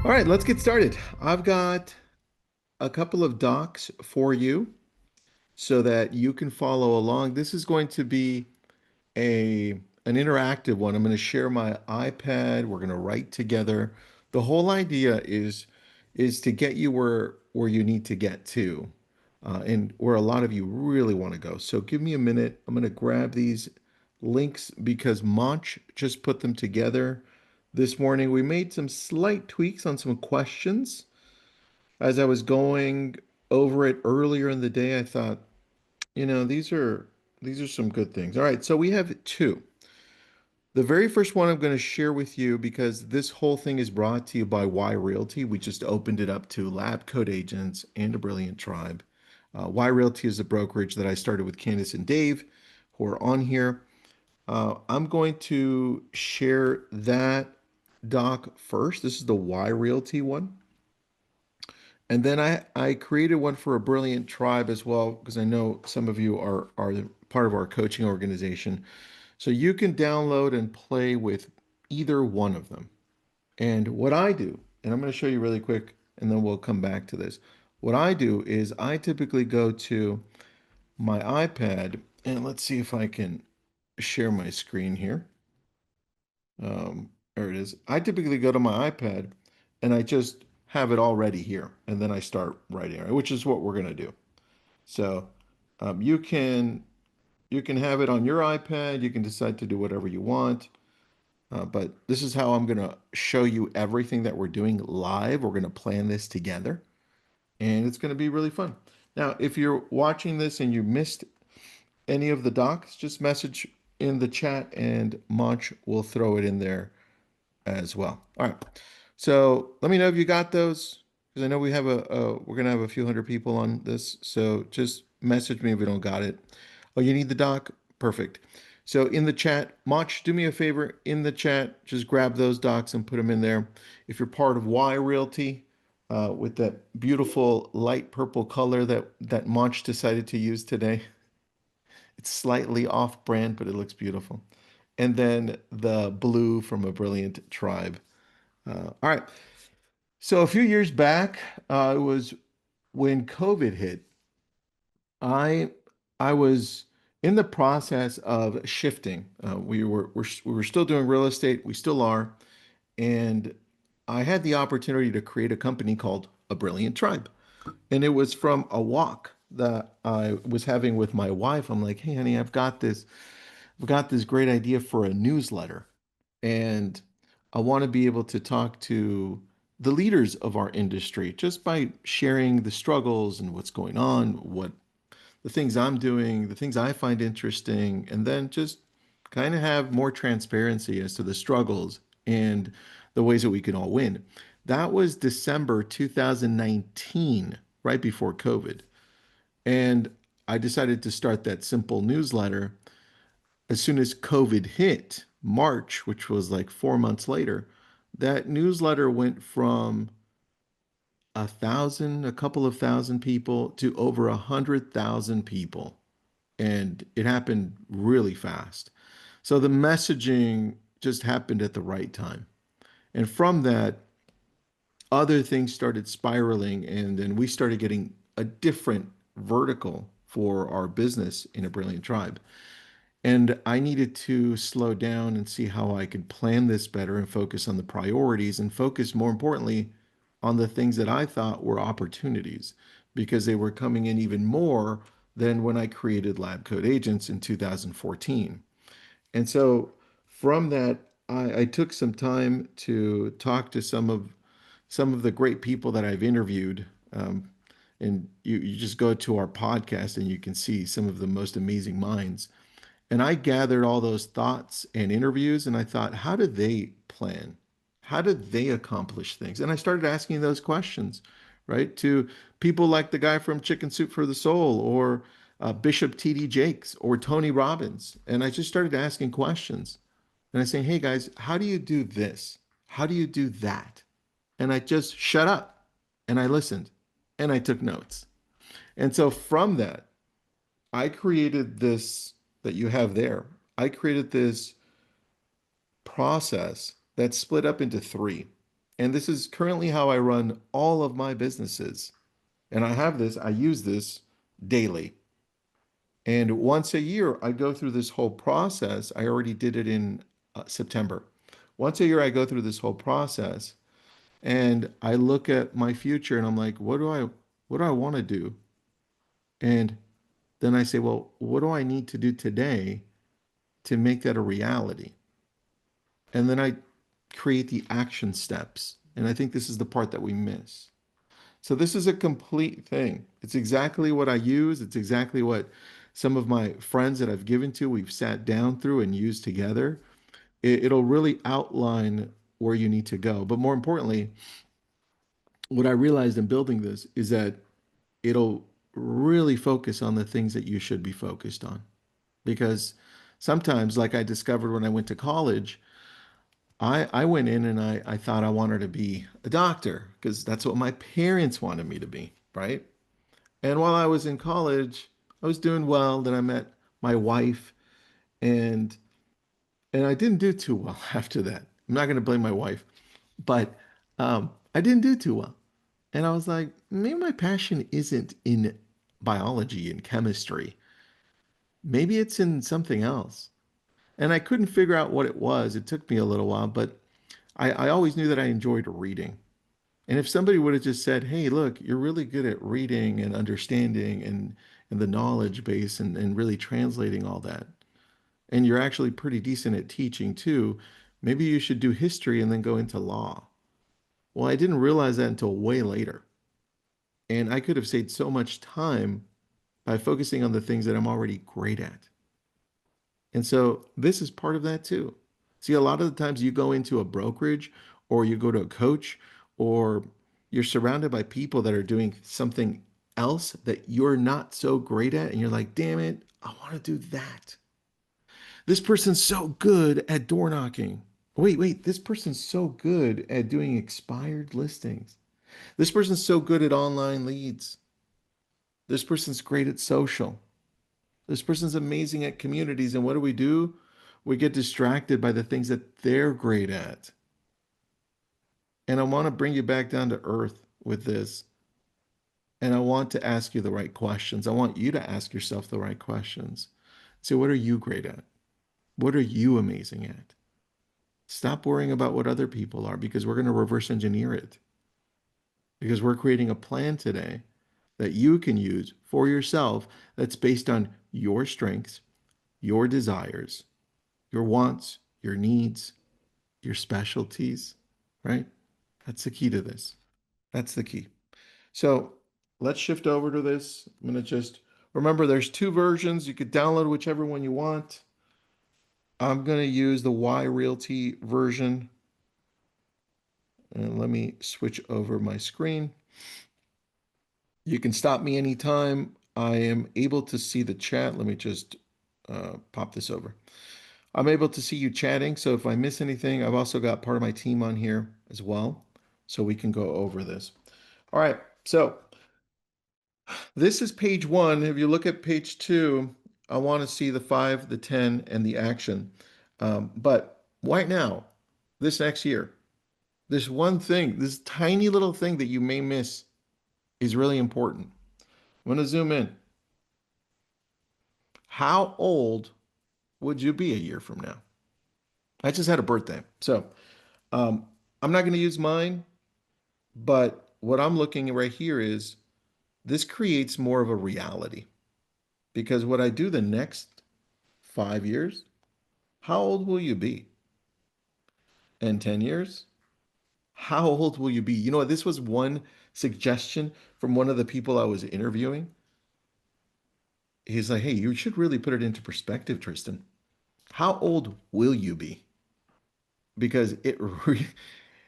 All right, let's get started. I've got a couple of docs for you so that you can follow along. This is going to be a an interactive one. I'm going to share my iPad. We're going to write together. The whole idea is to get you where you need to get to, and where a lot of you really want to go. So give me a minute. I'm going to grab these links because Monch just put them together this morning. We made some slight tweaks on some questions as I was going over it earlier in the day. I thought, these are some good things. All right, so we have two. The very first one I'm going to share with you because this whole thing is brought to you by Y Realty. We just opened it up to lab code agents and a brilliant tribe. Y Realty is a brokerage that I started with Candace and Dave, who are on here. I'm going to share that doc first. This is the Y Realty one. And then I created one for a brilliant tribe as well, because I know some of you are part of our coaching organization. So you can download and play with either one of them. And what I do, and I'm going to show you really quick, and then we'll come back to this. What I do is I typically go to my iPad, and let's see if I can share my screen here. There it is. I typically go to my iPad and I just have it already here, and then I start writing, right, which is what we're going to do. So you can have it on your iPad. You can decide to do whatever you want. But this is how I'm going to show you everything that we're doing live. We're going to plan this together, and it's going to be really fun. Now, if you're watching this and you missed any of the docs, just message in the chat and Monch will throw it in there as well. All right. So let me know if you got those because I know we're gonna have a few hundred people on this. So just message me if you don't got it. Oh, you need the doc? Perfect. So in the chat, Mach, do me a favor in the chat, just grab those docs and put them in there. If you're part of Y Realty, with that beautiful light purple color that Mach decided to use today, it's slightly off brand, but it looks beautiful. And then the blue from a brilliant tribe. All right. So a few years back, it was when COVID hit. I I was in the process of shifting. We were still doing real estate. We still are, and I had the opportunity to create a company called A Brilliant Tribe, and it was from a walk that I was having with my wife. I'm like, hey, honey, I've got this great idea for a newsletter, and I want to be able to talk to the leaders of our industry just by sharing the struggles and what's going on, what the things I'm doing, the things I find interesting, and then just kind of have more transparency as to the struggles and the ways that we can all win. That was December 2019, right before COVID. And I decided to start that simple newsletter as soon as COVID hit, March, which was like 4 months later. That newsletter went from a couple of thousand people to over 100,000 people. And it happened really fast. So the messaging just happened at the right time. And from that, other things started spiraling. And then we started getting a different vertical for our business in a brilliant tribe. And I needed to slow down and see how I could plan this better and focus on the priorities and focus more importantly on the things that I thought were opportunities because they were coming in even more than when I created Lab Code Agents in 2014. And so from that, I took some time to talk to some of the great people that I've interviewed. And you just go to our podcast and you can see some of the most amazing minds. And I gathered all those thoughts and interviews, and I thought, how do they plan? How did they accomplish things? And I started asking those questions, right, to people like the guy from Chicken Soup for the Soul, or Bishop T.D. Jakes, or Tony Robbins. And I just started asking questions. And I say, hey guys, how do you do this? How do you do that? And I just shut up and I listened and I took notes. And so from that, I created this that you have there. I created this process that's split up into three. And this is currently how I run all of my businesses. And I use this daily. And once a year, I go through this whole process. I already did it in September. Once a year, I go through this whole process and I look at my future and I'm like, what do I want to do? And then I say, well, what do I need to do today to make that a reality? And then I create the action steps. And I think this is the part that we miss. So this is a complete thing. It's exactly what I use. It's exactly what some of my friends that I've given to, we've sat down through and used together. It'll really outline where you need to go. But more importantly, what I realized in building this is that it'll really focus on the things that you should be focused on. Because sometimes, like I discovered when I went to college, I went in and I thought I wanted to be a doctor because that's what my parents wanted me to be, right? And while I was in college, I was doing well. Then I met my wife and I didn't do too well after that. I'm not going to blame my wife, but I didn't do too well. And I was like, maybe my passion isn't in biology and chemistry. Maybe it's in something else. And I couldn't figure out what it was. It took me a little while, but I always knew that I enjoyed reading. And if somebody would have just said, hey, look, you're really good at reading and understanding and the knowledge base and really translating all that, and you're actually pretty decent at teaching too, maybe you should do history and then go into law. Well, I didn't realize that until way later. And I could have saved so much time by focusing on the things that I'm already great at. And so this is part of that too. See, a lot of the times you go into a brokerage or you go to a coach or you're surrounded by people that are doing something else that you're not so great at. And you're like, damn it, I want to do that. This person's so good at door knocking. Wait, this person's so good at doing expired listings. This person's so good at online leads. This person's great at social. This person's amazing at communities. And what do? We get distracted by the things that they're great at. And I want to bring you back down to earth with this. And I want to ask you the right questions. I want you to ask yourself the right questions. So, what are you great at? What are you amazing at? Stop worrying about what other people are because we're going to reverse engineer it. Because we're creating a plan today that you can use for yourself that's based on your strengths, your desires, your wants, your needs, your specialties, right? That's the key to this. That's the key. So let's shift over to this. I'm going to just remember there's two versions. You could download whichever one you want. I'm going to use the Y Realty version. And let me switch over my screen. You can stop me anytime. I am able to see the chat. Let me just pop this over. I'm able to see you chatting. So if I miss anything, I've also got part of my team on here as well. So we can go over this. All right. So this is page one. If you look at page two, I want to see the 5, the 10, and the action. But right now, this next year, this one thing, this tiny little thing that you may miss is really important. I'm going to zoom in. How old would you be a year from now? I just had a birthday. So um, I'm not going to use mine, but what I'm looking at right here is this creates more of a reality because what I do the next 5 years, how old will you be? In 10 years? How old will you be? You know what? This was one suggestion from one of the people I was interviewing. He's like, hey, you should really put it into perspective, Tristan. How old will you be? Because it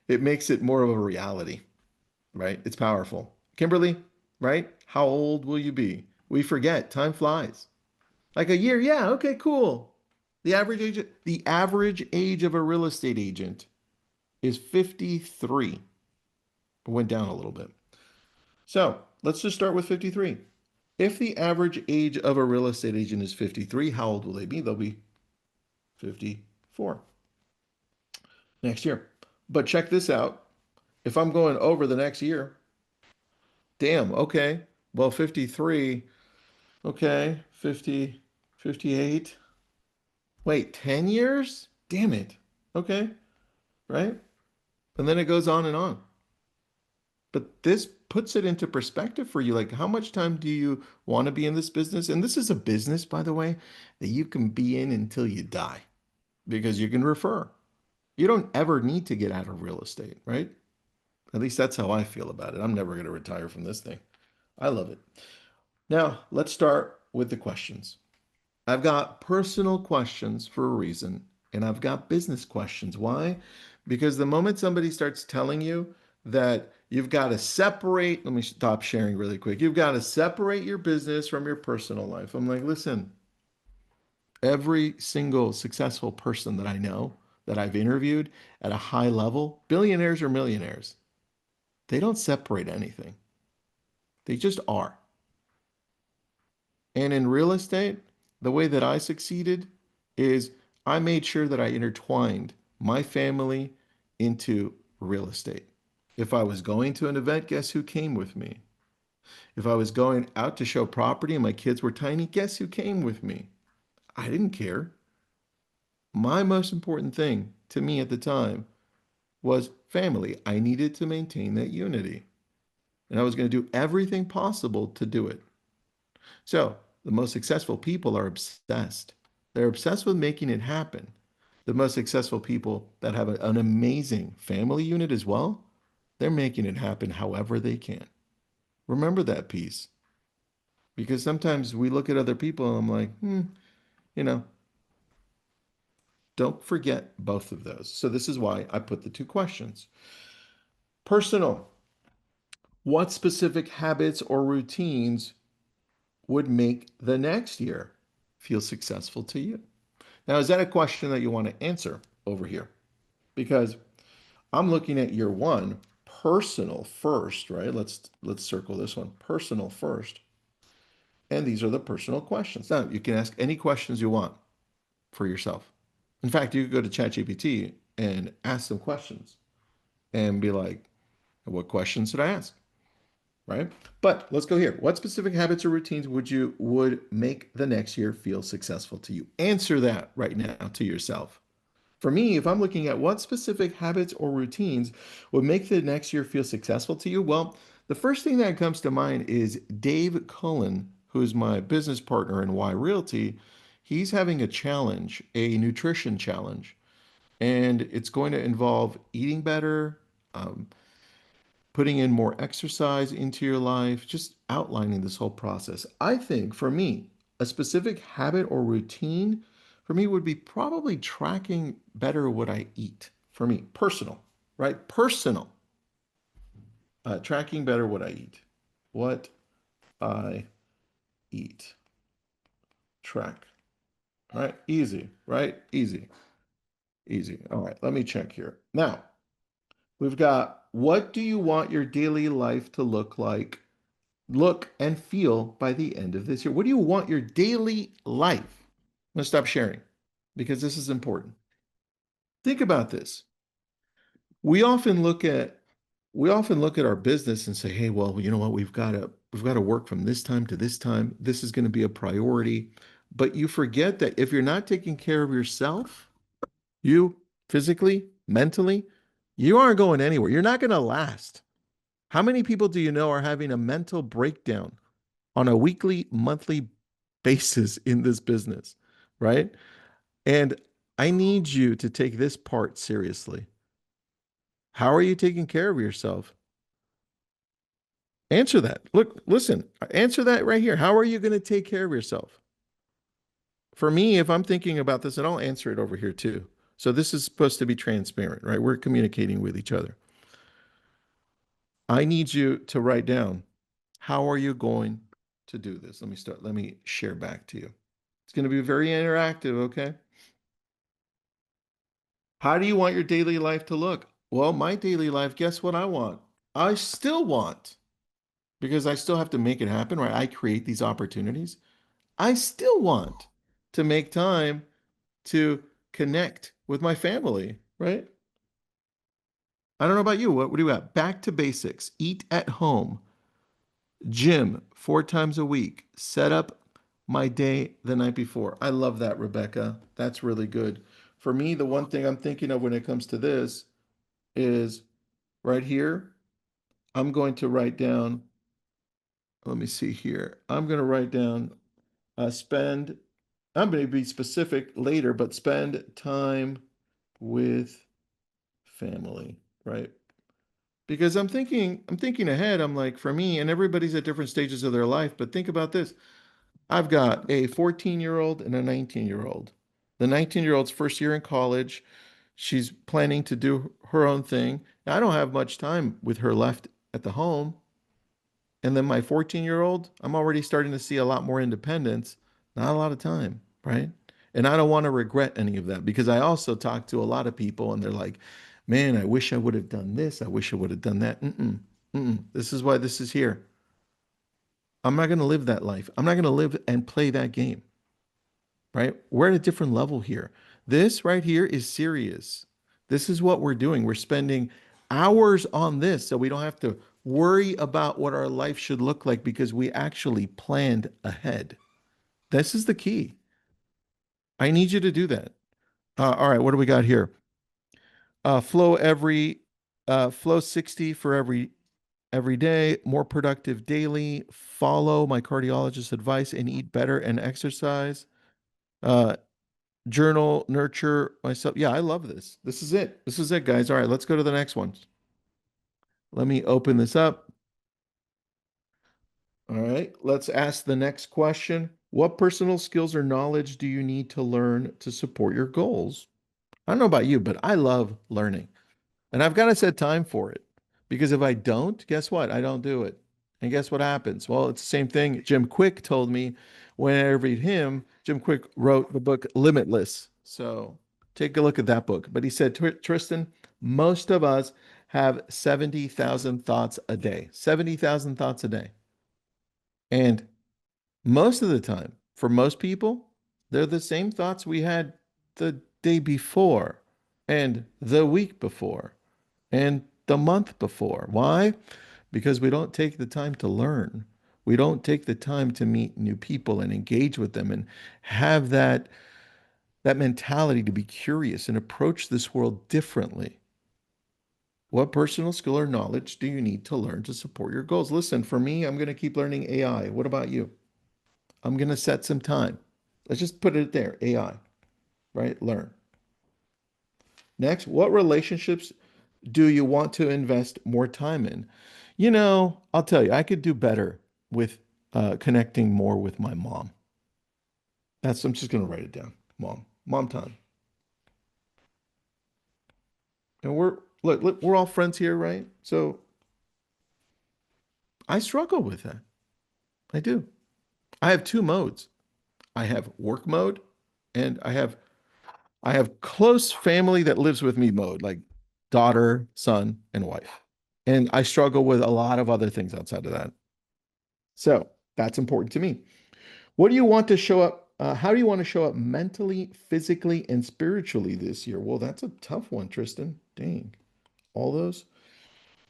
makes it more of a reality, right? It's powerful. Kimberly, right? How old will you be? We forget. Time flies. Like a year, yeah, okay, cool. The average age of a real estate agent is 53. It went down a little bit. So let's just start with 53. If the average age of a real estate agent is 53, how old will they be? They'll be 54 next year. But check this out. If I'm going over the next year, damn, okay. Well, 53, okay, 50, 58. Wait, 10 years? Damn it. Okay, right? And then it goes on and on. But this puts it into perspective for you. Like, how much time do you want to be in this business? And this is a business, by the way, that you can be in until you die because you can refer. You don't ever need to get out of real estate, right? At least that's how I feel about it. I'm never going to retire from this thing. I love it. Now, let's start with the questions. I've got personal questions for a reason, and I've got business questions. Why? Because the moment somebody starts telling you that you've got to separate, let me stop sharing really quick. You've got to separate your business from your personal life. I'm like, listen, every single successful person that I know that I've interviewed at a high level, billionaires or millionaires, they don't separate anything. They just are. And in real estate, the way that I succeeded is I made sure that I intertwined my family into real estate. If I was going to an event, guess who came with me? If I was going out to show property and my kids were tiny, guess who came with me? I didn't care. My most important thing to me at the time was family. I needed to maintain that unity. And I was going to do everything possible to do it. So the most successful people are obsessed. They're obsessed with making it happen. The most successful people that have an amazing family unit as well, they're making it happen however they can. Remember that piece because sometimes we look at other people and I'm like, you know, don't forget both of those. So this is why I put the two questions. Personal, what specific habits or routines would make the next year feel successful to you? Now, is that a question that you want to answer over here? Because I'm looking at year one, personal first, right? Let's circle this one, personal first. And these are the personal questions. Now, you can ask any questions you want for yourself. In fact, you could go to ChatGPT and ask them questions and be like, what questions should I ask? Right? But let's go here. What specific habits or routines would make the next year feel successful to you? Answer that right now to yourself. For me, if I'm looking at what specific habits or routines would make the next year feel successful to you, well, the first thing that comes to mind is Dave Cullen, who is my business partner in Y Realty. He's having a challenge, a nutrition challenge, and it's going to involve eating better, um, putting in more exercise into your life, just outlining this whole process. I think for me, a specific habit or routine for me would be probably tracking better what I eat. For me, personal, right? Personal. Tracking better what I eat. What I eat. Track. All right. Easy, right? Easy. Easy. All right. Let me check here. Now, we've got what do you want your daily life to look and feel by the end of this year? What do you want your daily life? I'm going to stop sharing because this is important. Think about this. We often look at we often look at our business and say, "Hey, well, you know what? We've got to work from this time to this time. This is going to be a priority." But you forget that if you're not taking care of yourself, you physically, mentally, you aren't going anywhere. You're not going to last. How many people do you know are having a mental breakdown on a weekly, monthly basis in this business, right? And I need you to take this part seriously. How are you taking care of yourself? Answer that. Look, listen, answer that right here. How are you going to take care of yourself? For me, if I'm thinking about this, and I'll answer it over here too. So this is supposed to be transparent, right? We're communicating with each other. I need you to write down, how are you going to do this? Let me start. Let me share back to you. It's going to be very interactive, okay? How do you want your daily life to look? Well, my daily life, guess what I want? I still want, because I still have to make it happen, right? I create these opportunities. I still want to make time to connect with my family, right? I don't know about you. What do you got? Back to basics. Eat at home. Gym 4 times a week. Set up my day the night before. I love that, Rebecca. That's really good. For me, the one thing I'm thinking of when it comes to this is right here. I'm going to write down, let me see here. I'm going to write down spend, I'm going to be specific later, but spend time with family, right? Because I'm thinking ahead. I'm like, for me, and everybody's at different stages of their life, but think about this. I've got a 14-year-old and a 19-year-old. The 19-year-old's first year in college. She's planning to do her own thing. I don't have much time with her left at the home. And then my 14-year-old, I'm already starting to see a lot more independence, not a lot of time, right? And I don't want to regret any of that because I also talk to a lot of people and they're like, man, I wish I would have done this. I wish I would have done that. Mm-mm, mm-mm. This is why this is here. I'm not going to live that life. I'm not going to live and play that game, right? We're at a different level here. This right here is serious. This is what we're doing. We're spending hours on this so we don't have to worry about what our life should look like because we actually planned ahead. This is the key. I need you to do that. All right, what do we got here? Flow flow 60 for every day, more productive daily, follow my cardiologist's advice and eat better and exercise. Uh, Journal, nurture myself. Yeah, I love this. This is it. This is it, guys. All right, let's go to the next one. Let me open this up. All right, let's ask the next question. What personal skills or knowledge do you need to learn to support your goals? I don't know about you, but I love learning. And I've got to set time for it because if I don't, guess what? I don't do it. And guess what happens? Well, it's the same thing Jim Quick told me when I read him. Jim Quick wrote the book Limitless. So take a look at that book. But he said, Tristan, most of us have 70,000 thoughts a day, 70,000 thoughts a day. And most of the time, for most people, they're the same thoughts we had the day before and the week before and the month before. Why? Because we don't take the time to learn. We don't take the time to meet new people and engage with them and have that mentality to be curious and approach this world differently. What personal skill or knowledge do you need to learn to support your goals? Listen, for me, I'm going to keep learning AI. What about you? I'm going to set some time. Let's just put it there, AI, right? Learn. Next, what relationships do you want to invest more time in? I'll tell you, I could do better with connecting more with my mom. I'm just going to write it down. Mom time. And look, we're all friends here, right? So I struggle with that. I do. I have two modes. I have work mode and I have close family that lives with me mode, like daughter, son, and wife. And I struggle with a lot of other things outside of that. So that's important to me. What do you want to show up? How do you want to show up mentally, physically, and spiritually this year? Well, that's a tough one, Tristan. Dang, all those.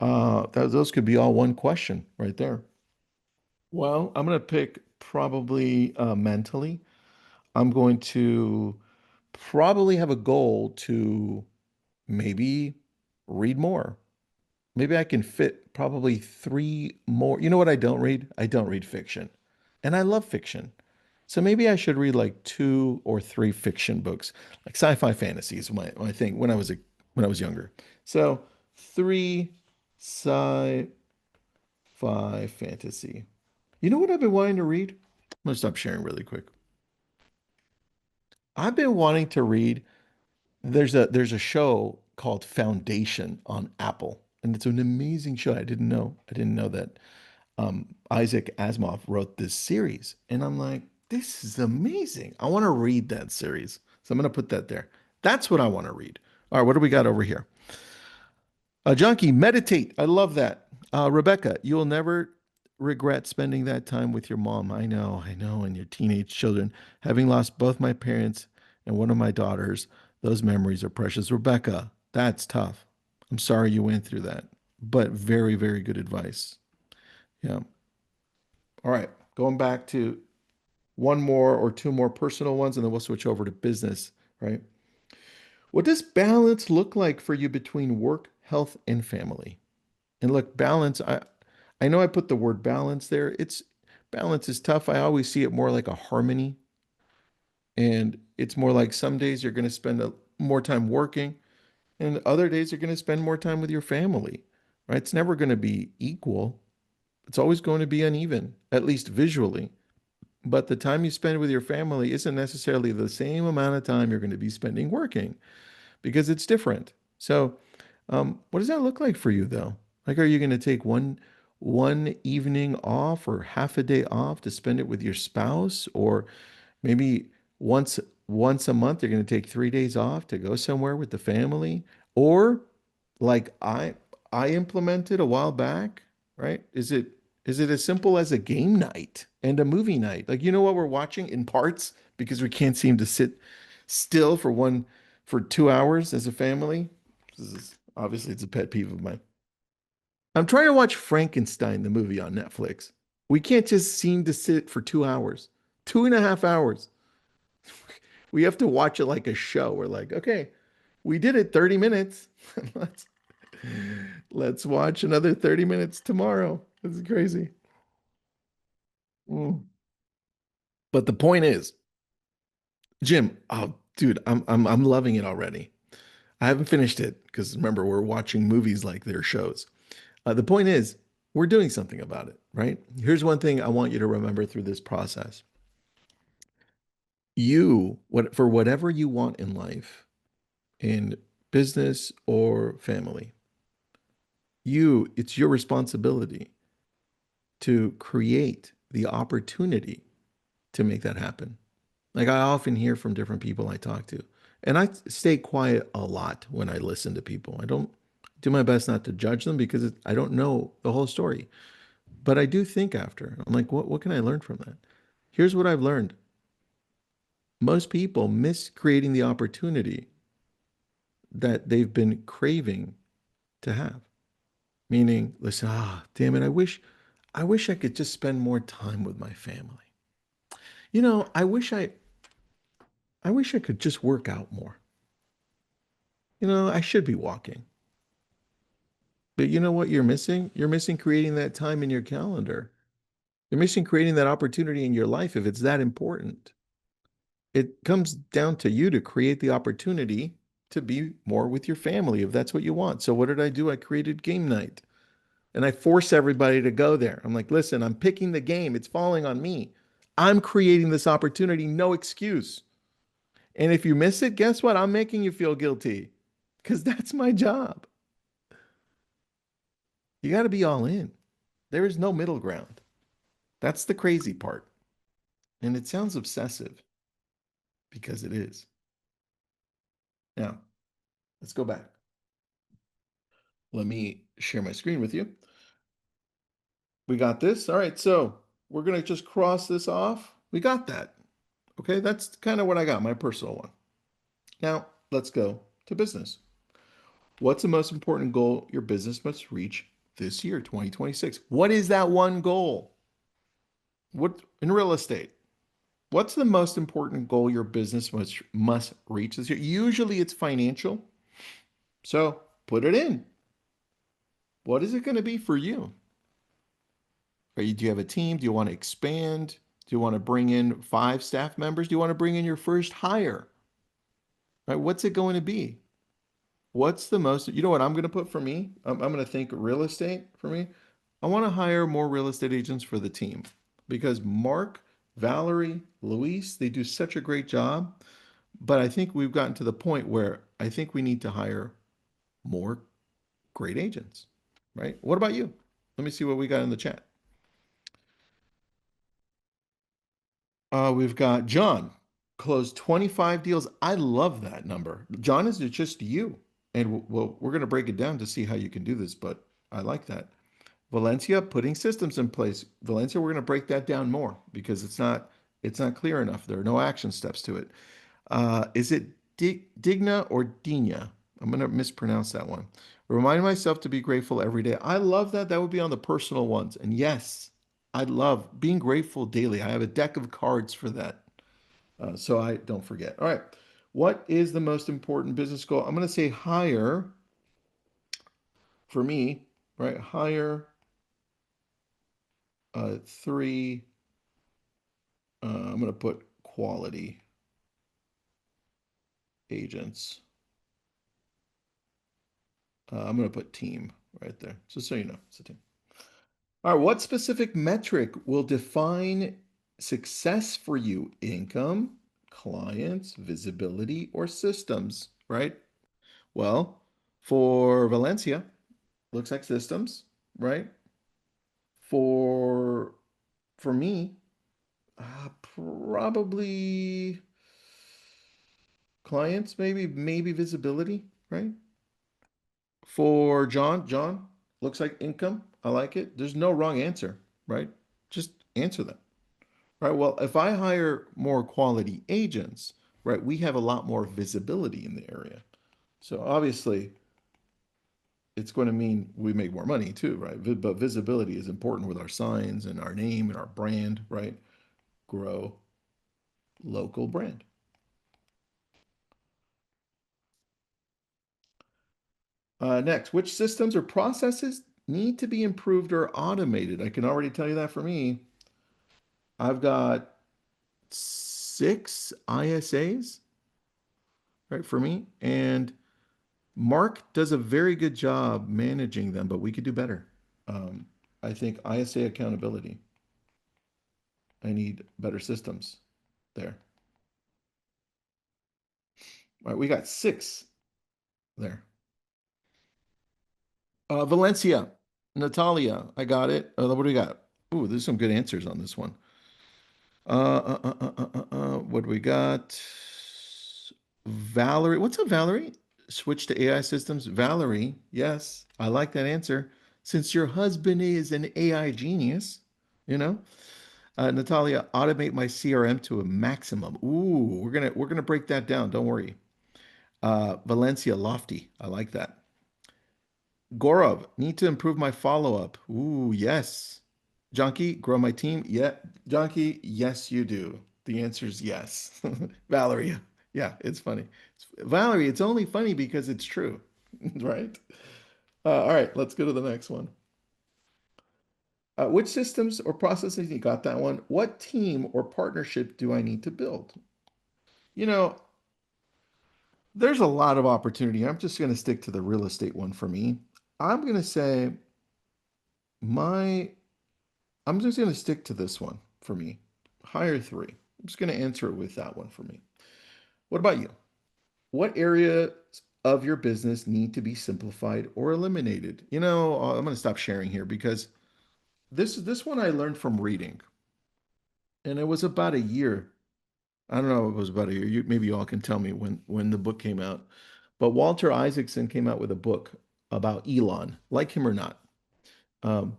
Those could be all one question right there. Well, I'm gonna pick probably mentally. I'm going to probably have a goal to maybe read more. Maybe I can fit probably three more. You know what I don't read? I don't read fiction. And I love fiction. So maybe I should read like two or three fiction books. Like sci-fi fantasy is my thing when I was younger. So three sci-fi fantasy. You know what I've been wanting to read? I'm gonna stop sharing really quick. I've been wanting to read. There's a show called Foundation on Apple, and it's an amazing show. I didn't know that Isaac Asimov wrote this series, and I'm like, this is amazing. I want to read that series, so I'm gonna put that there. That's what I want to read. All right, what do we got over here? Junkie, meditate. I love that. Rebecca, you'll never regret spending that time with your mom. I know, and your teenage children. Having lost both my parents and one of my daughters, those memories are precious. Rebecca, that's tough. I'm sorry you went through that, but very, very good advice. Yeah. All right. Going back to one more or two more personal ones, and then we'll switch over to business, right? What does balance look like for you between work, health, and family? And look, balance, I know I put the word balance there. It's balance is tough. I always see it more like a harmony. And it's more like some days you're going to spend more time working, and other days you're going to spend more time with your family, right? It's never going to be equal. It's always going to be uneven, at least visually. But the time you spend with your family isn't necessarily the same amount of time you're going to be spending working because it's different. So, what does that look like for you though? Like, are you going to take one evening off or half a day off to spend it with your spouse, or maybe once once a month you're going to take 3 days off to go somewhere with the family? Or like I implemented a while back, right? Is it as simple as a game night and a movie night? Like, you know what we're watching in parts because we can't seem to sit still for 2 hours as a family. This is obviously it's a pet peeve of mine. I'm trying to watch Frankenstein, the movie on Netflix. We can't just seem to sit for 2 hours, 2.5 hours. We have to watch it like a show. We're like, okay, we did it 30 minutes. let's let's watch another 30 minutes tomorrow. This is crazy. Mm. But the point is, Jim, oh dude, I'm loving it already. I haven't finished it because remember, we're watching movies like their shows. The point is, we're doing something about it, right? Here's one thing I want you to remember through this process. For whatever you want in life, in business or family, it's your responsibility to create the opportunity to make that happen. Like I often hear from different people I talk to, and I stay quiet a lot when I listen to people. I don't do my best not to judge them because I don't know the whole story. But I do think after. I'm like, what can I learn from that? Here's what I've learned. Most people miss creating the opportunity that they've been craving to have. Meaning, listen, damn it, I wish I could just spend more time with my family. You know, I wish I could just work out more. You know, I should be walking. But you know what you're missing? You're missing creating that time in your calendar. You're missing creating that opportunity in your life if it's that important. It comes down to you to create the opportunity to be more with your family if that's what you want. So what did I do? I created game night and I force everybody to go there. I'm like, listen, I'm picking the game. It's falling on me. I'm creating this opportunity, no excuse. And if you miss it, guess what? I'm making you feel guilty because that's my job. You got to be all in. There is no middle ground. That's the crazy part. And it sounds obsessive because it is. Now, let's go back. Let me share my screen with you. We got this. All right, so we're going to just cross this off. We got that. Okay, that's kind of what I got, my personal one. Now, let's go to business. What's the most important goal your business must reach this year, 2026? What is that one goal? What in real estate? What's the most important goal your business must reach this year? Usually it's financial. So put it in. What is it going to be for you? Do you have a team? Do you want to expand? Do you want to bring in 5 staff members? Do you want to bring in your first hire? Right? What's it going to be? What's the most, you know what I'm going to put for me? I'm going to think real estate for me. I want to hire more real estate agents for the team because Mark, Valerie, Luis, they do such a great job. But I think we've gotten to the point where I think we need to hire more great agents, right? What about you? Let me see what we got in the chat. We've got John closed 25 deals. I love that number. John, is it just you? And well, we're going to break it down to see how you can do this, but I like that. Valencia putting systems in place. Valencia, we're going to break that down more because it's not clear enough. There are no action steps to it. Is it Digna or Dina? I'm gonna mispronounce that one. Remind myself to be grateful every day. I love that. That would be on the personal ones. And yes, I love being grateful daily. I have a deck of cards for that. So I don't forget. All right. What is the most important business goal? I'm going to say higher for me, right? Hire three. I'm going to put quality agents. I'm going to put team right there. Just so you know, it's a team. All right. What specific metric will define success for you? Income, clients, visibility, or systems, right? Well, for Valencia, looks like systems, right? For for me, probably clients, maybe visibility, right? For John, looks like income. I like it. There's no wrong answer, right? Just answer them, right? Well, if I hire more quality agents, right, we have a lot more visibility in the area. So obviously, it's going to mean we make more money too, right? But visibility is important with our signs and our name and our brand, right? Grow local brand. Next, which systems or processes need to be improved or automated? I can already tell you that for me. I've got 6 ISAs, right, for me. And Mark does a very good job managing them, but we could do better. Um, I think ISA accountability. I need better systems there. All right, we got 6 there. Valencia, Natalia, I got it. What do we got? Ooh, there's some good answers on this one. What do we got? Valerie, what's up, Valerie? Switch to AI systems. Valerie, yes, I like that answer. Since your husband is an AI genius, you know. Natalia, automate my CRM to a maximum. Ooh, we're gonna break that down. Don't worry. Valencia, lofty. I like that. Gaurav, need to improve my follow-up. Ooh, yes. Junkie, grow my team. Yeah, Junkie, yes, you do. The answer is yes. Valerie, yeah, it's funny. Valerie, it's only funny because it's true, right? All right, let's go to the next one. Which systems or processes, you got that one? What team or partnership do I need to build? You know, there's a lot of opportunity. I'm just going to stick to the real estate one for me. I'm going to say my I'm just going to stick to this one for me. Hire three. I'm just going to answer it with that one for me. What about you? What areas of your business need to be simplified or eliminated? I'm going to stop sharing here because this one I learned from reading, and it was about a year. I don't know if it was about a year. Maybe you all can tell me when the book came out. But Walter Isaacson came out with a book about Elon, like him or not. Um,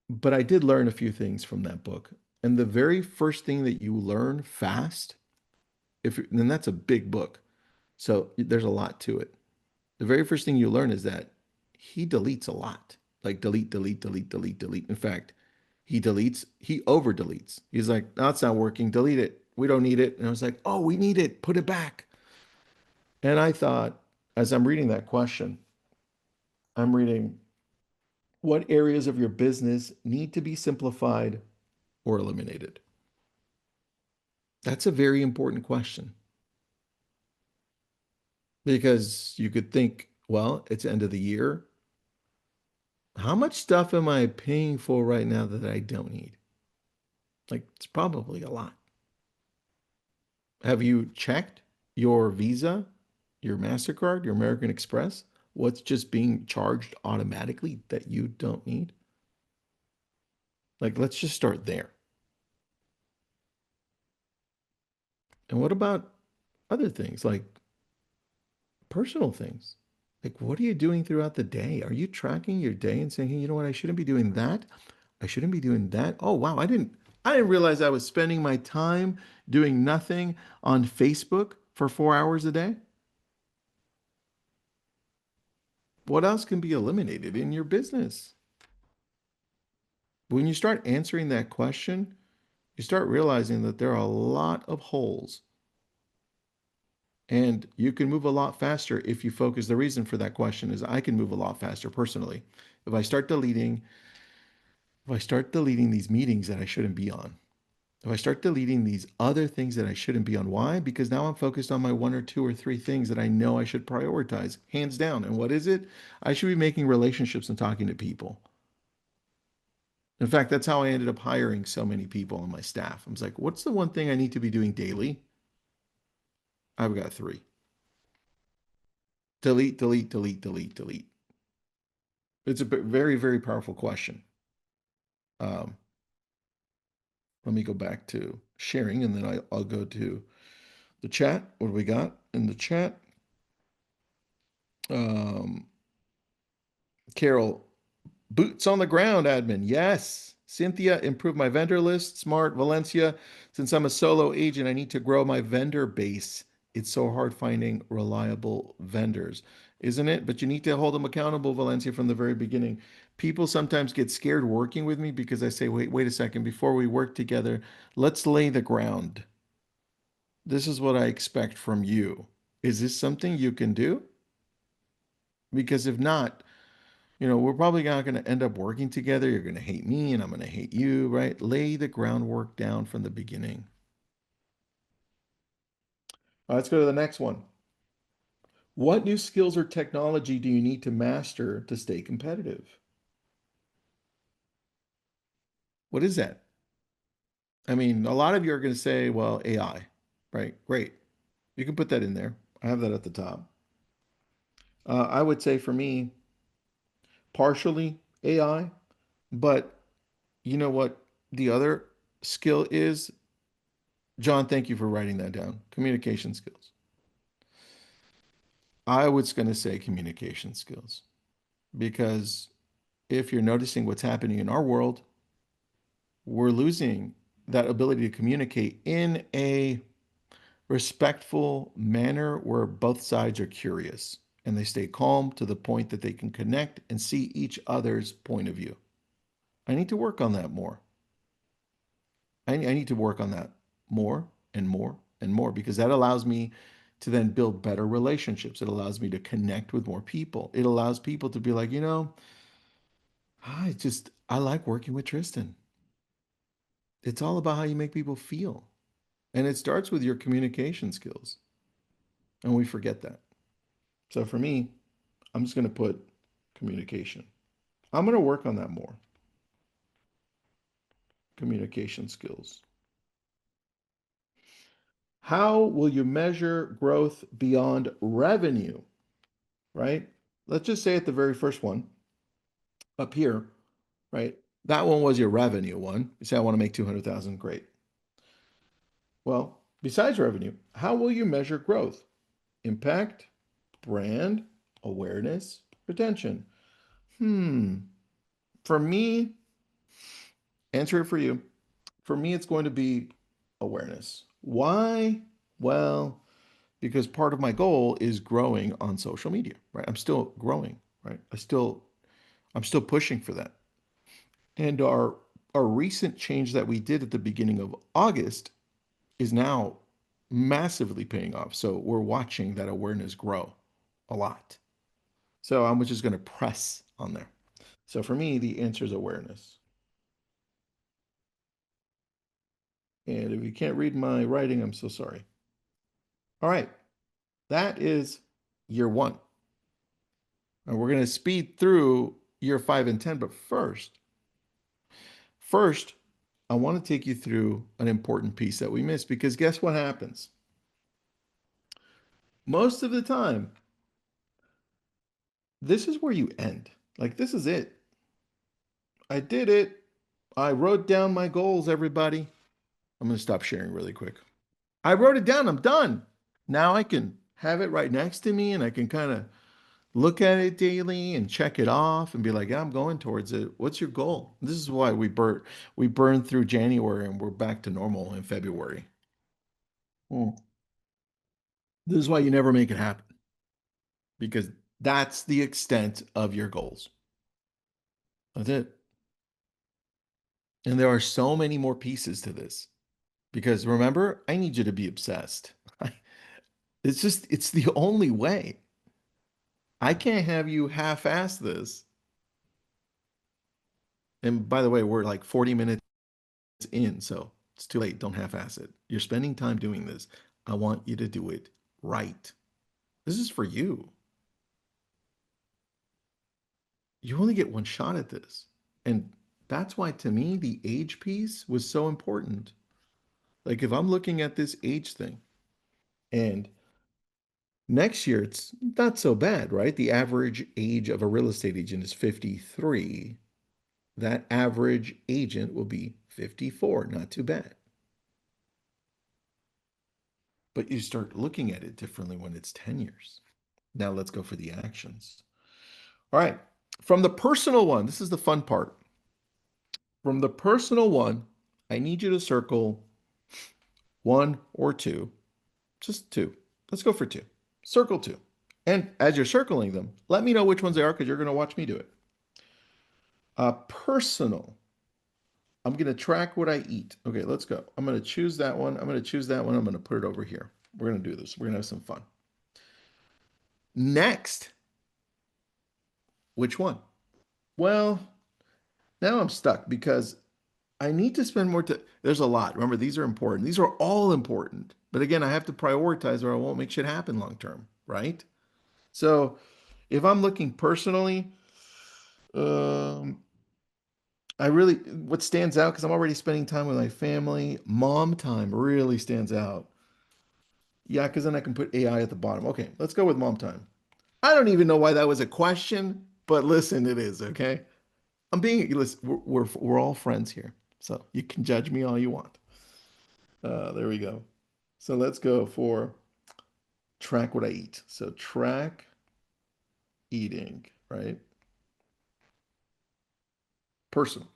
but I did learn a few things from that book. And the very first thing that you learn fast, and that's a big book, so there's a lot to it. The very first thing you learn is that he deletes a lot, like delete, delete, delete, delete, delete. In fact, he over deletes. He's like, no, it's not working. Delete it. We don't need it. And I was like, oh, we need it. Put it back. And I thought, as I'm reading that question, I'm reading, what areas of your business need to be simplified or eliminated? That's a very important question because you could think, well, it's end of the year. How much stuff am I paying for right now that I don't need? Like, it's probably a lot. Have you checked your Visa, your MasterCard, your American Express? What's just being charged automatically that you don't need? Like, let's just start there. And what about other things like personal things? Like, what are you doing throughout the day? Are you tracking your day and saying, hey, you know what? I shouldn't be doing that. I shouldn't be doing that. Oh, wow. I didn't realize I was spending my time doing nothing on Facebook for 4 hours a day. What else can be eliminated in your business? When you start answering that question, you start realizing that there are a lot of holes and you can move a lot faster if you focus. The reason for that question is I can move a lot faster personally. If I start deleting, if I start deleting these meetings that I shouldn't be on, if I start deleting these other things that I shouldn't be on, why? Because now I'm focused on my one or two or three things that I know I should prioritize, hands down. And what is it? I should be making relationships and talking to people. In fact, that's how I ended up hiring so many people on my staff. I was like, what's the one thing I need to be doing daily? I've got three. Delete, delete, delete, delete, delete. It's a very, very powerful question. Um, Let me go back to sharing and then I'll go to the chat. What do we got in the chat? Um, Carol, boots on the ground, admin. Yes. Cynthia, improve my vendor list. Smart. Valencia, since I'm a solo agent, I need to grow my vendor base. It's so hard finding reliable vendors, isn't it? But you need to hold them accountable, Valencia, from the very beginning. People sometimes get scared working with me because I say, wait a second, before we work together, let's lay the ground. This is what I expect from you. Is this something you can do? Because if not, we're probably not going to end up working together. You're going to hate me and I'm going to hate you, right? Lay the groundwork down from the beginning. All right, let's go to the next one. What new skills or technology do you need to master to stay competitive? What is that? I mean, a lot of you are going to say, well, AI, right? Great. You can put that in there. I have that at the top. I would say for me, partially AI, but you know what the other skill is? John, thank you for writing that down. Communication skills. I was going to say communication skills because if you're noticing what's happening in our world, we're losing that ability to communicate in a respectful manner where both sides are curious and they stay calm to the point that they can connect and see each other's point of view. I need to work on that more. I need to work on that more and more and more because that allows me to then build better relationships. It allows me to connect with more people. It allows people to be like, I like working with Tristan. It's all about how you make people feel. And it starts with your communication skills. And we forget that. So for me, I'm just going to put communication. I'm going to work on that more. Communication skills. How will you measure growth beyond revenue? Right? Let's just say at the very first one up here, right? That one was your revenue one. You say, I want to make 200,000. Great. Well, besides revenue, how will you measure growth? Impact, brand, awareness, retention. Hmm. For me, answer it for you. For me, it's going to be awareness. Why? Well, because part of my goal is growing on social media, right? I'm still growing, right? I'm still pushing for that. And our recent change that we did at the beginning of August is now massively paying off. So we're watching that awareness grow a lot. So I'm just going to press on there. So for me, the answer is awareness. And if you can't read my writing, I'm so sorry. All right. That is year one. And we're going to speed through year 5 and 10. But first, I want to take you through an important piece that we missed because guess what happens? Most of the time, this is where you end. Like, this is it. I did it. I wrote down my goals, everybody. I'm going to stop sharing really quick. I wrote it down. I'm done. Now I can have it right next to me and I can kind of look at it daily and check it off and be like, yeah, I'm going towards it. What's your goal? This is why we burned through January and we're back to normal in February. Hmm. This is why you never make it happen because That's the extent of your goals. That's it. And there are so many more pieces to this because remember, I need you to be obsessed. It's the only way. I can't have you half-ass this. And by the way, we're like 40 minutes in, so it's too late. Don't half-ass it. You're spending time doing this. I want you to do it right. This is for you. You only get one shot at this. And that's why, to me, the age piece was so important. Like, if I'm looking at this age thing, and next year it's not so bad, right? The average age of a real estate agent is 53. That average agent will be 54. Not too bad. But you start looking at it differently when it's 10 years. Now let's go for the actions. All right. From the personal one, this is the fun part. From the personal one, I need you to circle one or two, just two. Let's go for two. Circle two. And as you're circling them, let me know which ones they are because you're going to watch me do it. Personal. I'm going to track what I eat. Okay, let's go. I'm going to choose that one. I'm going to choose that one. I'm going to put it over here. We're going to do this. We're going to have some fun. Next, which one? Well, now I'm stuck because I need to spend more time. There's a lot. Remember, these are important. These are all important. But again, I have to prioritize or I won't make shit happen long term, right? So if I'm looking personally, um, what stands out, because I'm already spending time with my family, mom time really stands out. Yeah, because then I can put AI at the bottom. Okay, let's go with mom time. I don't even know why that was a question, but listen, it is, okay? Listen, we're all friends here. So you can judge me all you want. There we go. So let's go for track what I eat. So track eating, right? Personal.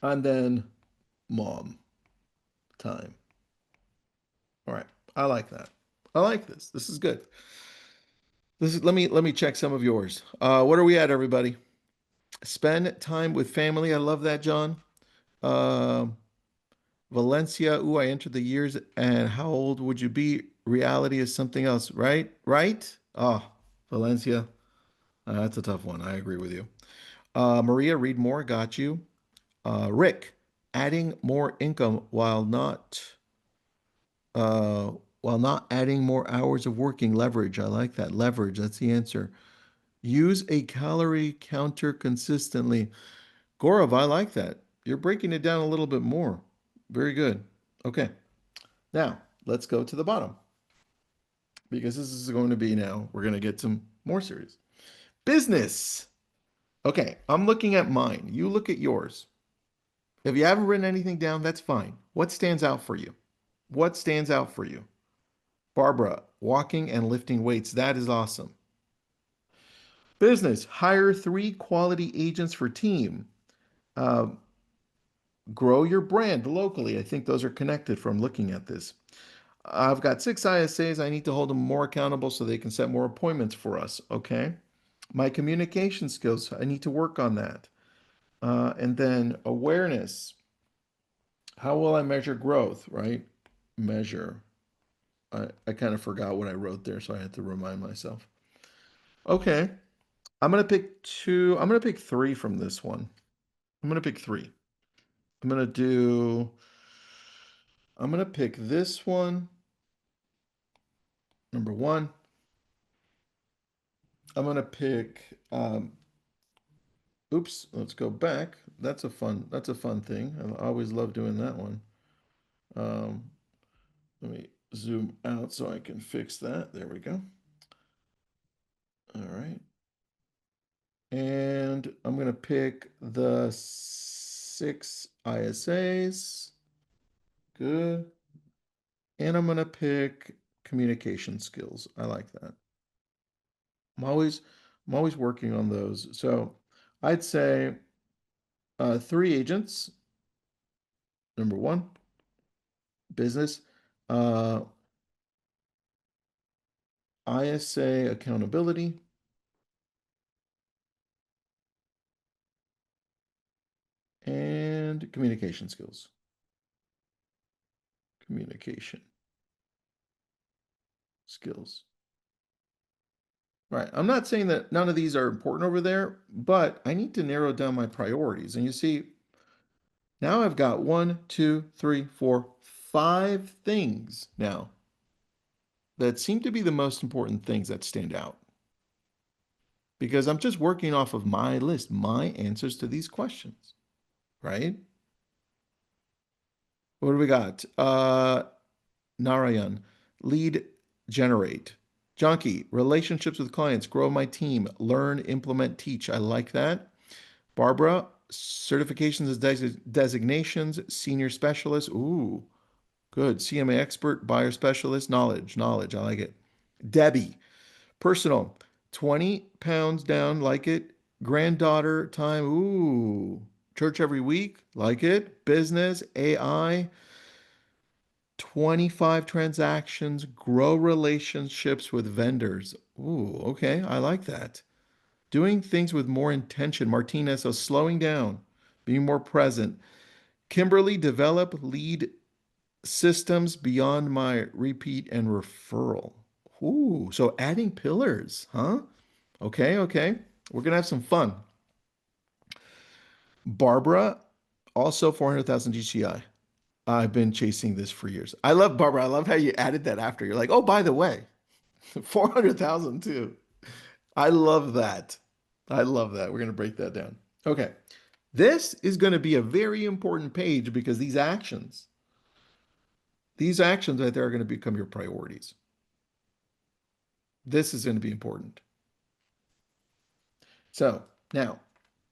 And then mom time. All right. I like that. I like this. This is good. Let me check some of yours. What are we at, everybody? Spend time with family. I love that, John. Um, Valencia. Ooh, I entered the years and how old would you be? Reality is something else, right? Right? Oh, Valencia. That's a tough one. I agree with you. Maria, read more. Got you. Rick, adding more income uh, while not adding more hours of working. Leverage. I like that. Leverage. That's the answer. Use a calorie counter consistently. Gaurav, I like that. You're breaking it down a little bit more. Very good. Okay. Now, let's go to the bottom because this is going to be now, we're going to get some more serious. Business. Okay. I'm looking at mine. You look at yours. If you haven't written anything down, that's fine. What stands out for you? What stands out for you? Barbara, walking and lifting weights. That is awesome. Business, hire three quality agents for team. Uh, grow your brand locally. I think those are connected from looking at this. I've got six ISAs. I need to hold them more accountable so they can set more appointments for us. Okay. My communication skills, I need to work on that. And then awareness. How will I measure growth, right? Measure. I kind of forgot what I wrote there, so I had to remind myself. Okay. I'm going to pick two. I'm going to pick three from this one. I'm going to pick three. I'm going to do, I'm going to pick this one, number one. I'm going to pick, oops, let's go back. That's a fun thing. I always love doing that one. Um, let me zoom out so I can fix that. There we go. All right. And I'm going to pick the six ISAs. Good. And I'm going to pick communication skills. I like that. I'm always I'm always working on those. So I'd say three agents, number one, business. Uh, ISA accountability and communication skills. Communication skills. Right. I'm not saying that none of these are important over there, but I need to narrow down my priorities. And you see, now I've got one, two, three, four, five things now that seem to be the most important things that stand out because I'm just working off of my list, my answers to these questions, right? What do we got? Narayan, lead generate. Junkie, relationships with clients, grow my team, learn, implement, teach. I like that. Barbara, certifications as designations, senior specialist. Ooh, good. CMA expert, buyer specialist, knowledge, knowledge. I like it. Debbie, personal, 20 pounds down, like it. Granddaughter time. Ooh, church every week, like it. Business, AI, 25 transactions, grow relationships with vendors. Ooh, okay, I like that. Doing things with more intention. Martinez, so slowing down, being more present. Kimberly, develop lead systems beyond my repeat and referral. Ooh, so adding pillars, huh? Okay, okay. We're gonna have some fun. Barbara, also 400,000 GCI. I've been chasing this for years. I love Barbara. I love how you added that after. You're like, oh, by the way, 400,000 too. I love that. I love that. We're going to break that down. Okay. This is going to be a very important page because these actions right there are going to become your priorities. This is going to be important. So now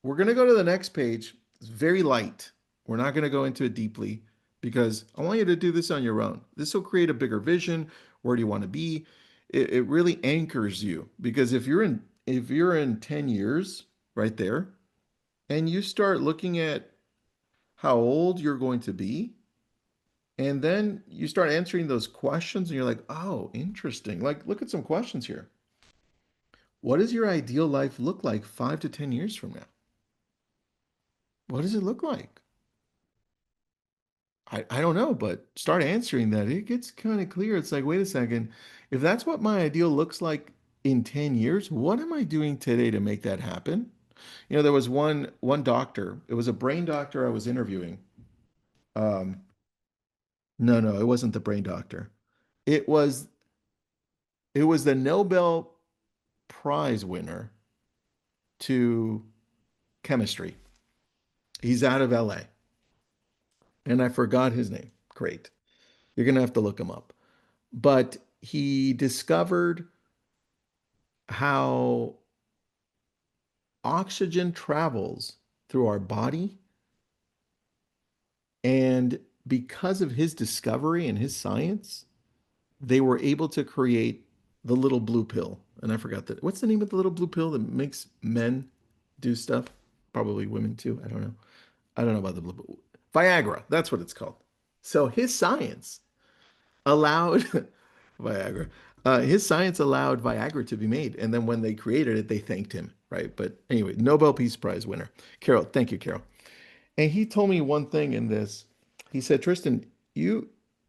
we're going to go to the next page. It's very light. We're not going to go into it deeply because I want you to do this on your own. This will create a bigger vision. Where do you want to be? It really anchors you because if you're in 10 years right there and you start looking at how old you're going to be, and then you start answering those questions and you're like, oh, interesting. Like, look at some questions here. What does your ideal life look like 5 to 10 years from now? What does it look like? I don't know, but start answering that. It gets kind of clear. It's like, wait a second. If that's what my ideal looks like in 10 years, what am I doing today to make that happen? There was one doctor. It was a brain doctor I was interviewing. Um, no, no, it wasn't the brain doctor. It was it was the Nobel Prize winner to chemistry. He's out of LA, and I forgot his name. Great. You're going to have to look him up. But he discovered how oxygen travels through our body. And because of his discovery and his science, they were able to create the little blue pill. And I forgot that. What's the name of the little blue pill that makes men do stuff? Probably women too. I don't know. I don't know about the blue. Viagra. That's what it's called. So his science allowed Viagra. His science allowed Viagra to be made, and then when they created it, they thanked him, right? But anyway, Nobel Peace Prize winner, Carol. Thank you, Carol. And he told me one thing in this. He said, Tristan, you're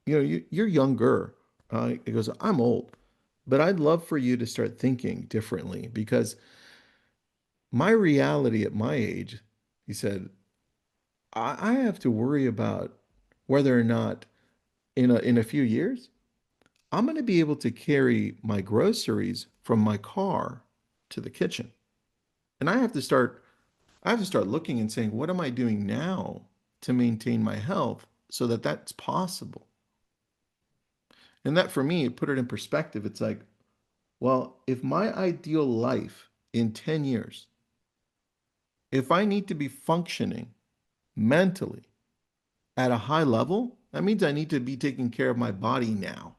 younger. He goes, I'm old, but I'd love for you to start thinking differently because my reality at my age, he said, I have to worry about whether or not in a few years I'm going to be able to carry my groceries from my car to the kitchen. And I have to start looking and saying, what am I doing now to maintain my health so that that's possible? And that for me, put it in perspective. It's like, well, if my ideal life in 10 years, if I need to be functioning mentally at a high level, that means I need to be taking care of my body now.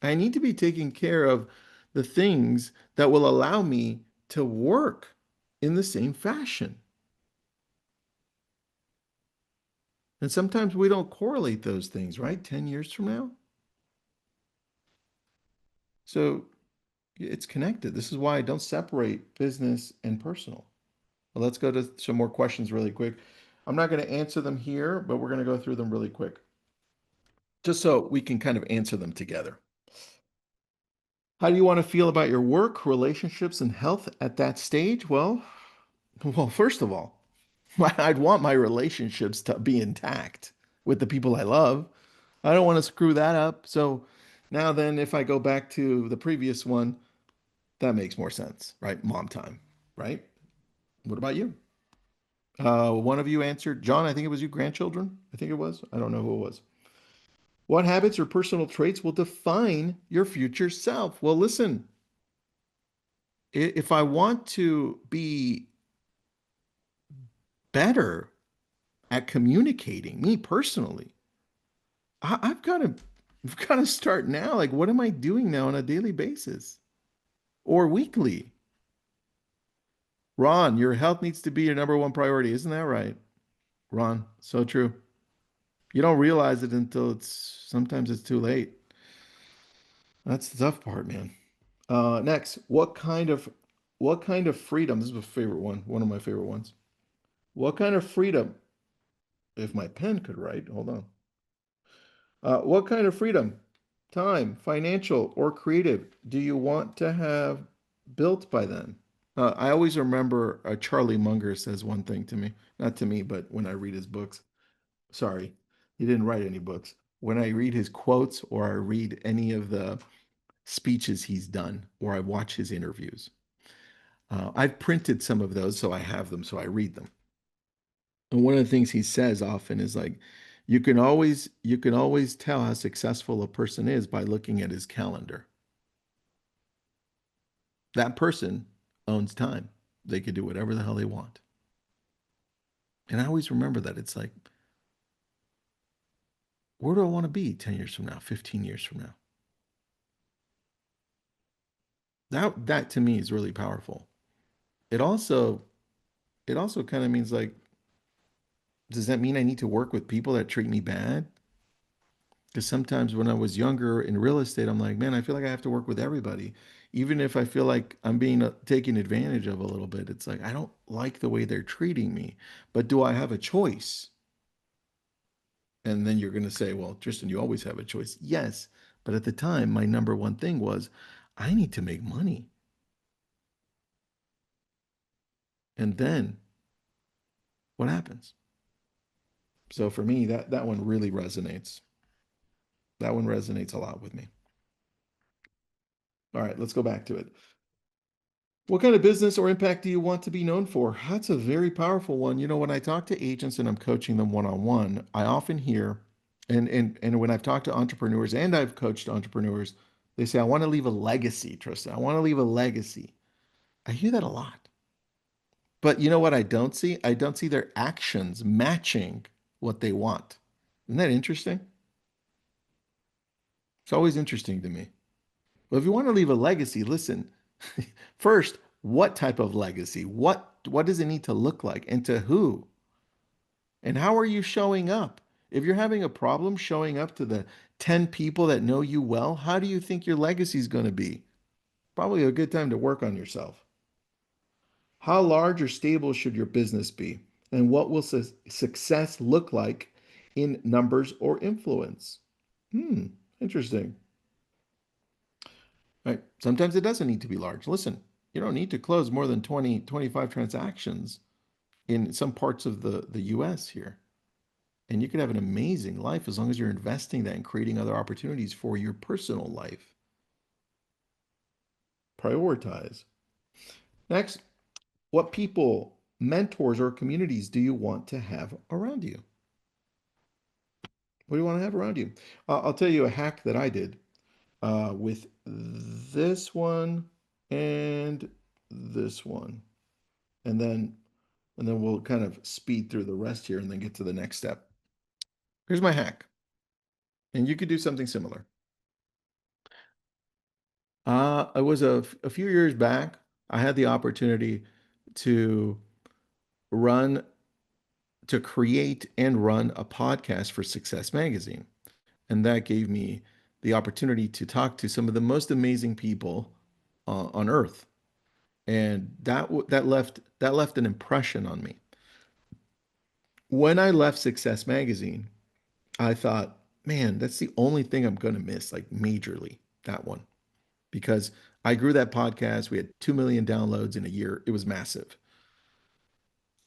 I need to be taking care of the things that will allow me to work in the same fashion. And sometimes we don't correlate those things, right? 10 years from now. So it's connected. This is why I don't separate business and personal. Well, let's go to some more questions really quick. I'm not going to answer them here, but we're going to go through them really quick, just so we can kind of answer them together. How do you want to feel about your work, relationships, and health at that stage? Well, first of all, I'd want my relationships to be intact with the people I love. I don't want to screw that up. So now then, if I go back to the previous one, that makes more sense, right? Mom time, right? What about you? One of you answered, John, I think it was you, grandchildren. I think it was. I don't know who it was. What habits or personal traits will define your future self? Well, listen, if I want to be better at communicating, me personally, I've got to I've got to start now. Like, what am I doing now on a daily basis or weekly? Ron, your health needs to be your number one priority. Isn't that right? Ron, so true. You don't realize it until sometimes it's too late. That's the tough part, man. Next, what kind of freedom? This is a favorite one of my favorite ones. What kind of freedom, if my pen could write, hold on. What kind of freedom, time, financial, or creative do you want to have built by then? I always remember Charlie Munger says one thing to me, not to me, but when I read his books. Sorry, he didn't write any books. When I read his quotes or I read any of the speeches he's done or I watch his interviews, I've printed some of those, so I have them, so I read them. And one of the things he says often is like, you can always tell how successful a person is by looking at his calendar. That person owns time. They could do whatever the hell they want. And I always remember that. It's like, where do I want to be 10 years from now, 15 years from now? That to me is really powerful. It also it also kind of means like, does that mean I need to work with people that treat me bad? Because sometimes when I was younger in real estate, I'm like, man, I feel like I have to work with everybody. Even if I feel like I'm being taken advantage of a little bit, it's like, I don't like the way they're treating me. But do I have a choice? And then you're going to say, well, Tristan, you always have a choice. Yes. But at the time, my number one thing was, I need to make money. And then what happens? So for me, that one really resonates. That one resonates a lot with me. All right, let's go back to it. What kind of business or impact do you want to be known for? That's a very powerful one. When I talk to agents and I'm coaching them one-on-one, I often hear, and when I've talked to entrepreneurs and I've coached entrepreneurs, they say, I want to leave a legacy, Tristan. I want to leave a legacy. I hear that a lot. But you know what I don't see? I don't see their actions matching what they want. Isn't that interesting? It's always interesting to me. Well, if you want to leave a legacy, listen. First, what type of legacy? What does it need to look like and to who? And how are you showing up? If you're having a problem showing up to the 10 people that know you well, how do you think your legacy is going to be? Probably a good time to work on yourself. How large or stable should your business be? And what will success look like in numbers or influence? Hmm, interesting. Right. Sometimes it doesn't need to be large. Listen, you don't need to close more than 20, 25 transactions in some parts of the US here. And you could have an amazing life as long as you're investing that and creating other opportunities for your personal life. Prioritize. Next, what people, mentors, or communities do you want to have around you? What do you want to have around you? I'll tell you a hack that I did with this one and this one. And then we'll kind of speed through the rest here and then get to the next step. Here's my hack. And you could do something similar. It was a few years back. I had the opportunity to run, to create and run a podcast for Success Magazine. And that gave me the opportunity to talk to some of the most amazing people on earth. And that left an impression on me. When I left Success Magazine, I thought, man, that's the only thing I'm going to miss, like majorly, that one. Because I grew that podcast. We had 2 million downloads in a year. It was massive.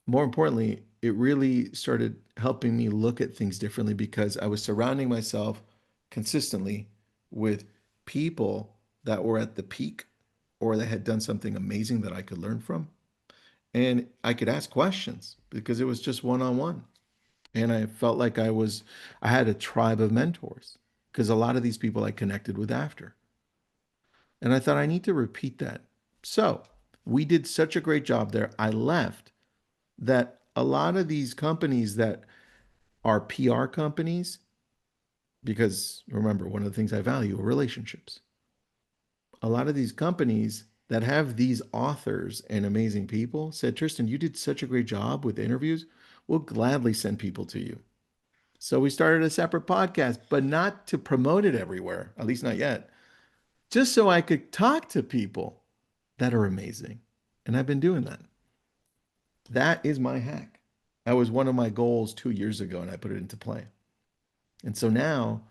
More importantly, it really started helping me look at things differently because I was surrounding myself consistently with people that were at the peak or that had done something amazing that I could learn from. And I could ask questions because it was just one on one. And I felt like I had a tribe of mentors because a lot of these people I connected with after. And I thought I need to repeat that. So we did such a great job there. I left that a lot of these companies that are PR companies, because remember, one of the things I value are relationships. A lot of these companies that have these authors and amazing people said, Tristan, you did such a great job with interviews. We'll gladly send people to you. So we started a separate podcast, but not to promote it everywhere, at least not yet, just so I could talk to people that are amazing. And I've been doing that. That is my hack. That was one of my goals 2 years ago, and I put it into play. And so now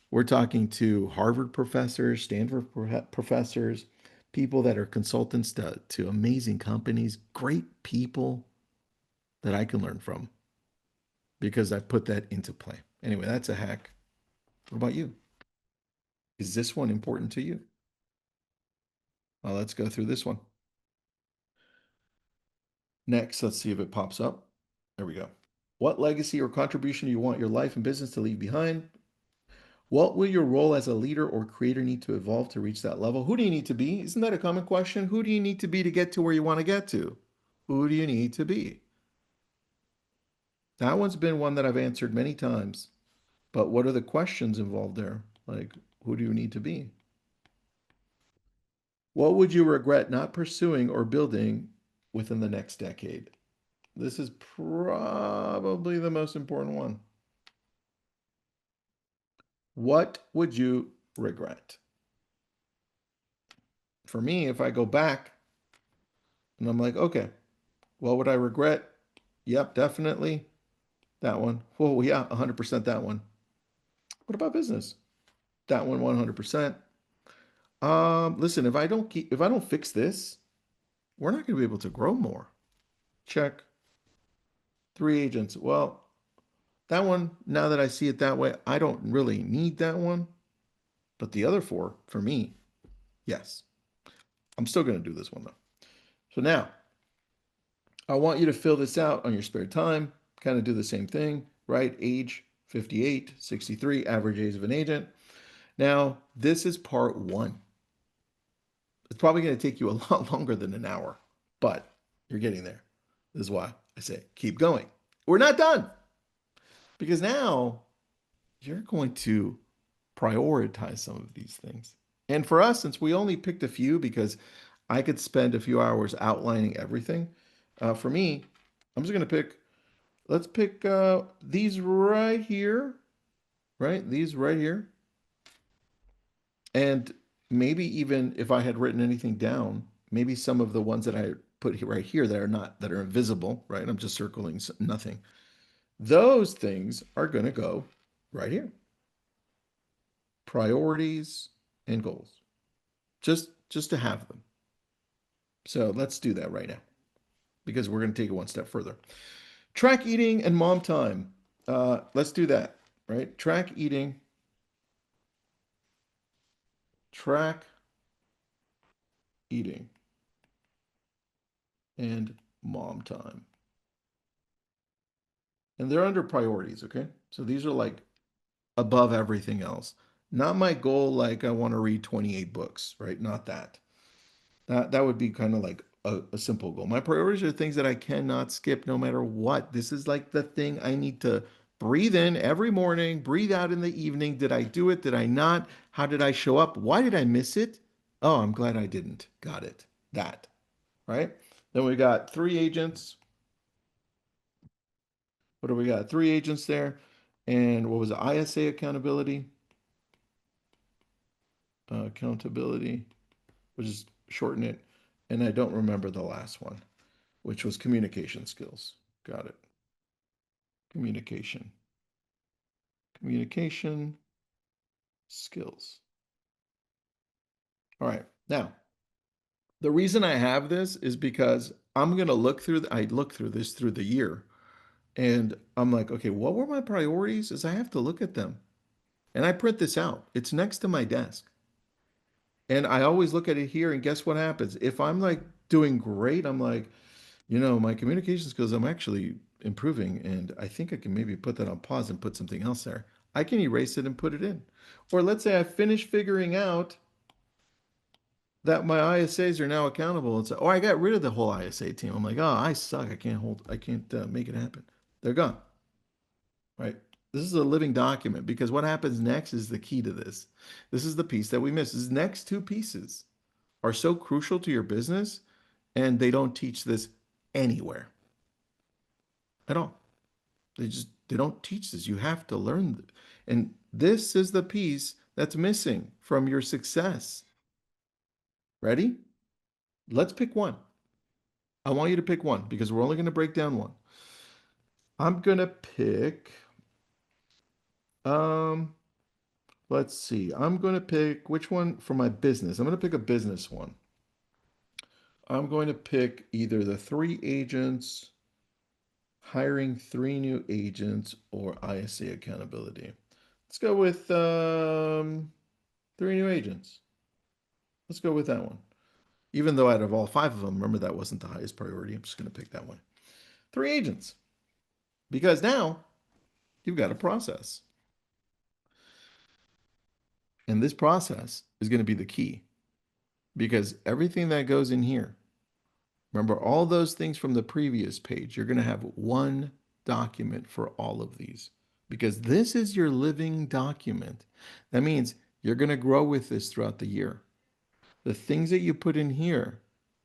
we're talking to Harvard professors, Stanford professors, people that are consultants to amazing companies, great people that I can learn from because I put that into play. Anyway, that's a hack. What about you? Is this one important to you? Well, let's go through this one. Next, let's see if it pops up. There we go. What legacy or contribution do you want your life and business to leave behind? What will your role as a leader or creator need to evolve to reach that level? Who do you need to be? Isn't that a common question? Who do you need to be to get to where you want to get to? Who do you need to be? That one's been one that I've answered many times. But what are the questions involved there? Like, who do you need to be? What would you regret not pursuing or building within the next decade? This is probably the most important one. What would you regret? For me, if I go back and I'm like, okay, what would I regret? Yep, definitely that one. Oh, yeah, 100% that one. What about business? That one, 100%. Listen, if I don't fix this, we're not going to be able to grow more. Check. 3 agents. Well, that one, now that I see it that way, I don't really need that one. But the other four, for me, yes. I'm still going to do this one though. So now I want you to fill this out on your spare time, kind of do the same thing, right? Age 58, 63, average age of an agent. Now, this is part one. It's probably going to take you a lot longer than an hour, but you're getting there. This is why I say keep going. We're not done because now you're going to prioritize some of these things. And for us, since we only picked a few because I could spend a few hours outlining everything, for me, I'm just going to let's pick these right here, right? These right here. And maybe even if I had written anything down, maybe some of the ones that I put right here that are not, that are invisible, right? I'm just circling nothing. Those things are going to go right here. Priorities and goals. Just to have them. So let's do that right now because we're going to take it one step further. Track eating and mom time. Let's do that, right? Track eating, and mom time. And they're under priorities, okay? So these are like above everything else. Not my goal, like I want to read 28 books, right? Not that. That would be kind of like a simple goal. My priorities are things that I cannot skip no matter what. This is like the thing I need to breathe in every morning, breathe out in the evening. Did I do it? Did I not? How did I show up? Why did I miss it? Oh, I'm glad I didn't. Got it. That, right? Then we got 3 agents. What do we got? 3 agents there. And what was it? ISA accountability. accountability, which is shorten it. And I don't remember the last one, which was communication skills. Got it. Communication. Communication skills. All right. Now, the reason I have this is because I'm going to I look through this through the year and I'm like, okay, what were my priorities? Is I have to look at them. And I print this out. It's next to my desk. And I always look at it here and guess what happens? If I'm like doing great, I'm like, my communication skills, I'm actually improving. And I think I can maybe put that on pause and put something else there. I can erase it and put it in. Or let's say I finish figuring out that my ISAs are now accountable and say, oh, I got rid of the whole ISA team. I'm like, oh, I suck. I can't make it happen. They're gone, right? This is a living document because what happens next is the key to this. This is the piece that we miss. These next two pieces are so crucial to your business and they don't teach this anywhere at all. They don't teach this. You have to learn. And this is the piece that's missing from your success. Ready? Let's pick one. I want you to pick one because we're only going to break down one. I'm going to pick, um, let's see. I'm going to pick which one for my business. I'm going to pick a business one. I'm going to pick either the three agents, hiring three new agents, or ISA accountability. Let's go with three new agents. Let's go with that one. Even though out of all five of them, remember that wasn't the highest priority. I'm just going to pick that one. Three agents. Because now you've got a process. And this process is going to be the key because everything that goes in here, remember all those things from the previous page, you're going to have one document for all of these because this is your living document. That means you're going to grow with this throughout the year. The things that you put in here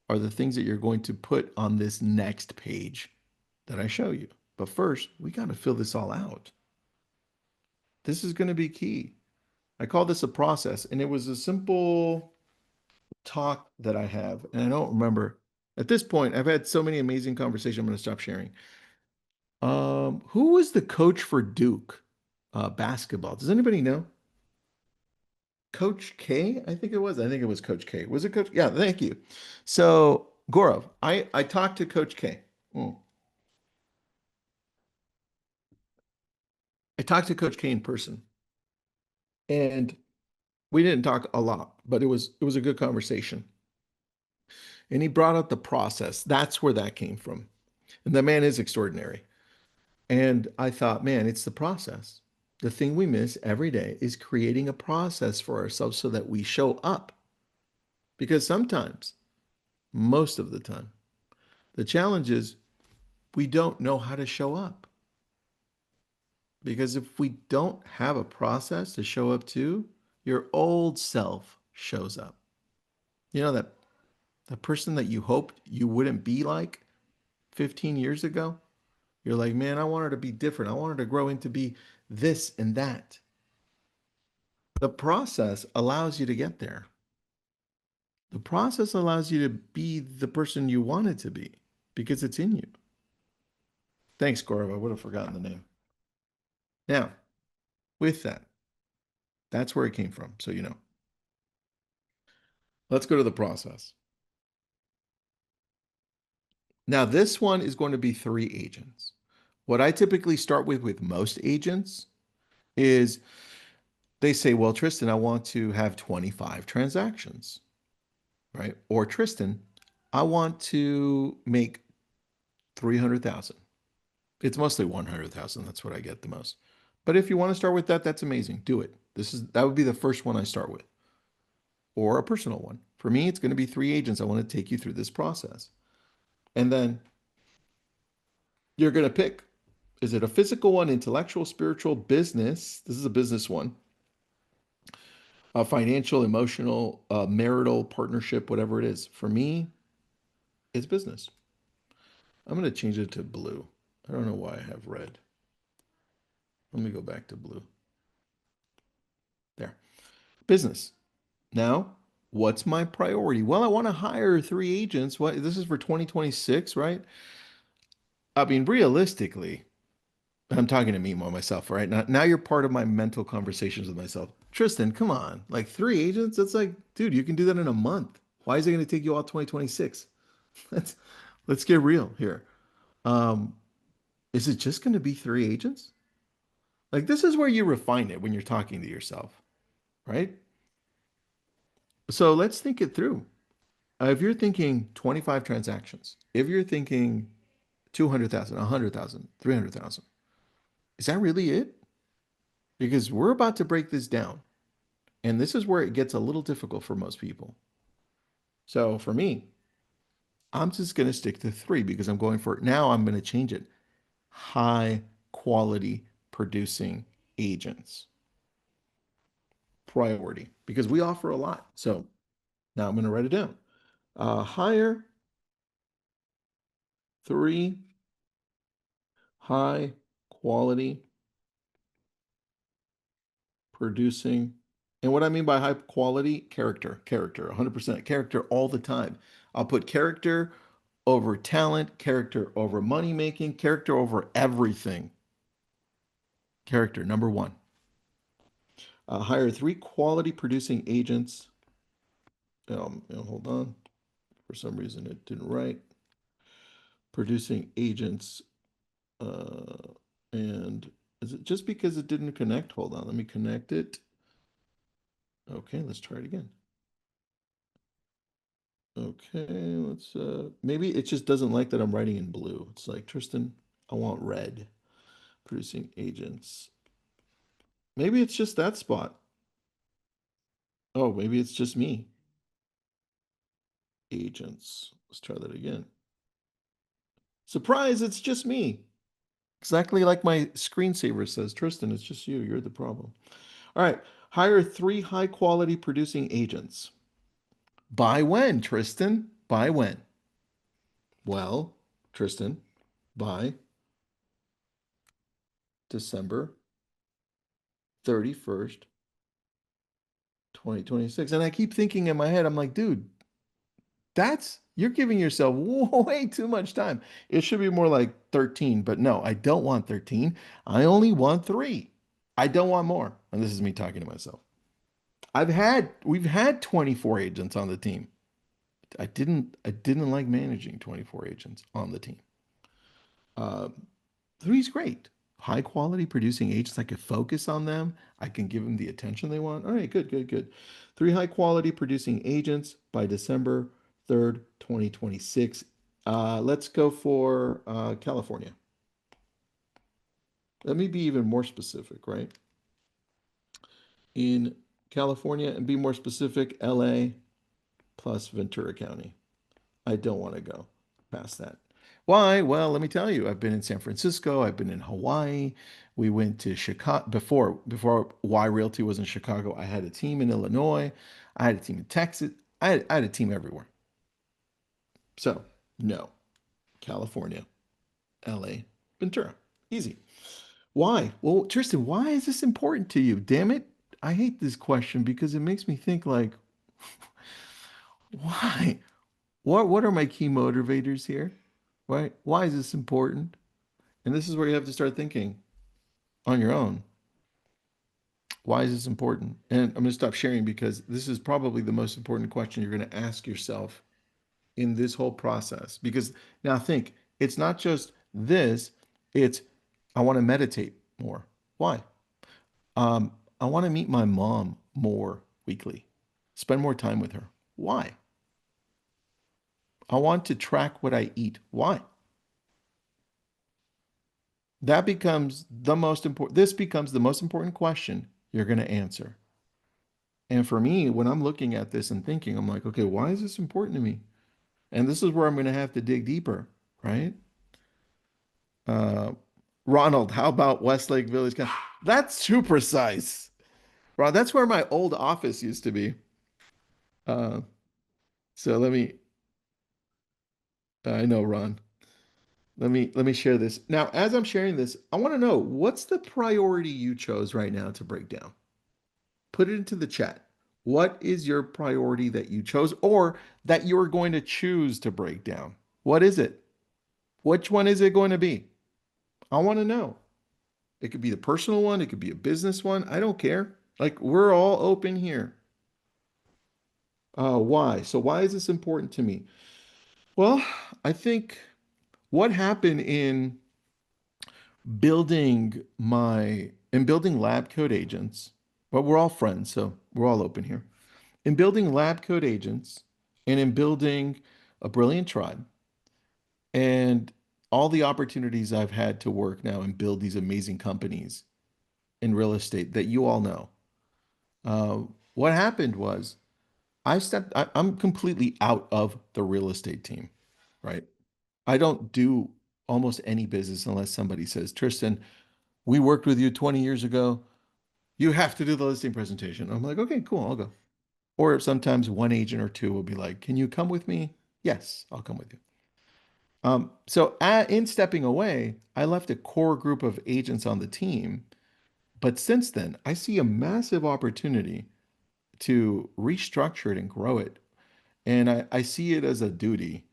are the things that you're going to put on this next page that I show you. But first, we got to fill this all out. This is going to be key. I call this a process, and it was a simple talk that I have, and I don't remember. At this point, I've had so many amazing conversations. I'm going to stop sharing. Who was the coach for Duke basketball? Does anybody know? Coach K? I think it was. I think it was Coach K. Was it Coach? Yeah, thank you. So, Gaurav, I talked to Coach K. Mm. I talked to Coach K in person, and we didn't talk a lot, but it was a good conversation. And he brought up the process. That's where that came from. And the man is extraordinary. And I thought, man, it's the process. The thing we miss every day is creating a process for ourselves so that we show up. Because sometimes, most of the time, the challenge is we don't know how to show up. Because if we don't have a process to show up to, your old self shows up. You know that the person that you hoped you wouldn't be like 15 years ago? You're like, man, I want her to be different. I want her to grow into be this and that. The process allows you to get there. The process allows you to be the person you wanted to be because it's in you. Thanks, Gaurav. I would have forgotten the name. Now, with that, that's where it came from. So, let's go to the process. Now, this one is going to be three agents. What I typically start with most agents is they say, well, Tristan, I want to have 25 transactions, right? Or Tristan, I want to make 300,000. It's mostly 100,000. That's what I get the most. But if you want to start with that, that's amazing. Do it. That would be the first one I start with, or a personal one. For me, it's going to be three agents. I want to take you through this process. And then you're going to pick, is it a physical one, intellectual, spiritual, business? This is a business one. Financial, emotional, marital, partnership, whatever it is. For me, it's business. I'm going to change it to blue. I don't know why I have red. Let me go back to blue. There. Business. Now, what's my priority? Well, I want to hire three agents. What this is for 2026, right? I mean, realistically, I'm talking to me more myself, right? Now you're part of my mental conversations with myself. Tristan, come on. Like three agents? That's like, dude, you can do that in a month. Why is it going to take you all 2026? Let's let's get real here. Um, is it just going to be three agents? Like this is where you refine it when you're talking to yourself, right? So let's think it through. If you're thinking 25 transactions, if you're thinking 200,000, 100,000, 300,000, is that really it? Because we're about to break this down. And this is where it gets a little difficult for most people. So for me, I'm just going to stick to three because I'm going for it. Now I'm going to change it. High quality producing agents, priority, because we offer a lot. So now I'm going to write it down. Hire three high quality producing. And what I mean by high quality, character, 100% character all the time. I'll put character over talent, character over money making, character over everything. Character, number one. Hire three quality producing agents. Hold on. For some reason, it didn't write. Producing agents. And is it just because it didn't connect? Hold on. Let me connect it. Okay, let's try it again. Okay, maybe it just doesn't like that I'm writing in blue. It's like, Tristan, I want red. Producing agents. Maybe it's just that spot. Oh, maybe it's just me. Agents. Let's try that again. Surprise, it's just me. Exactly like my screensaver says, Tristan, it's just you. You're the problem. All right. Hire three high quality producing agents. By when, Tristan? By when? Well, Tristan, by December 31st, 2026. And I keep thinking in my head, I'm like, dude, you're giving yourself way too much time. It should be more like 13, but no, I don't want 13. I only want three. I don't want more. And this is me talking to myself. We've had 24 agents on the team. I didn't like managing 24 agents on the team. Uh, Three's great. High quality producing agents. I could focus on them. I can give them the attention they want. All right, good, good, good. Three high quality producing agents by December 3rd, 2026. Let's go for California. Let me be even more specific, right? In California, and be more specific, LA plus Ventura County. I don't want to go past that. Why? Well, let me tell you. I've been in San Francisco. I've been in Hawaii. We went to Chicago before Y Realty was in Chicago. I had a team in Illinois. I had a team in Texas. I had a team everywhere. So no, California, LA, Ventura, easy. Why? Well, Tristan, why is this important to you? Damn it! I hate this question because it makes me think like, why? What are my key motivators here? Right? Why is this important? And this is where you have to start thinking on your own. Why is this important? And I'm going to stop sharing because this is probably the most important question you're going to ask yourself in this whole process. Because now think, it's not just this, it's I want to meditate more. Why? I want to meet my mom more weekly, spend more time with her. Why? I want to track what I eat. Why? That becomes the most important. This becomes the most important question you're going to answer. And for me, when I'm looking at this and thinking, I'm like, okay, why is this important to me? And this is where I'm going to have to dig deeper, right? Uh, Ronald, how about Westlake Village? That's too precise. Ron, that's where my old office used to be. Uh, so I know, Ron. Let me share this. Now, as I'm sharing this, I want to know what's the priority you chose right now to break down? Put it into the chat. What is your priority that you chose or that you're going to choose to break down? What is it? Which one is it going to be? I want to know. It could be the personal one, it could be a business one. I don't care. Like, we're all open here. Why? So, why is this important to me? Well, I think what happened in building lab code agents, but we're all friends, so we're all open here. In building lab code agents and in building a brilliant tribe and all the opportunities I've had to work now and build these amazing companies in real estate that you all know. Uh, what happened was I'm completely out of the real estate team, right? I don't do almost any business unless somebody says, Tristan, we worked with you 20 years ago. You have to do the listing presentation. I'm like, okay, cool, I'll go. Or sometimes one agent or two will be like, can you come with me? Yes, I'll come with you. In stepping away, I left a core group of agents on the team. But since then, I see a massive opportunity to restructure it and grow it. And I see it as a duty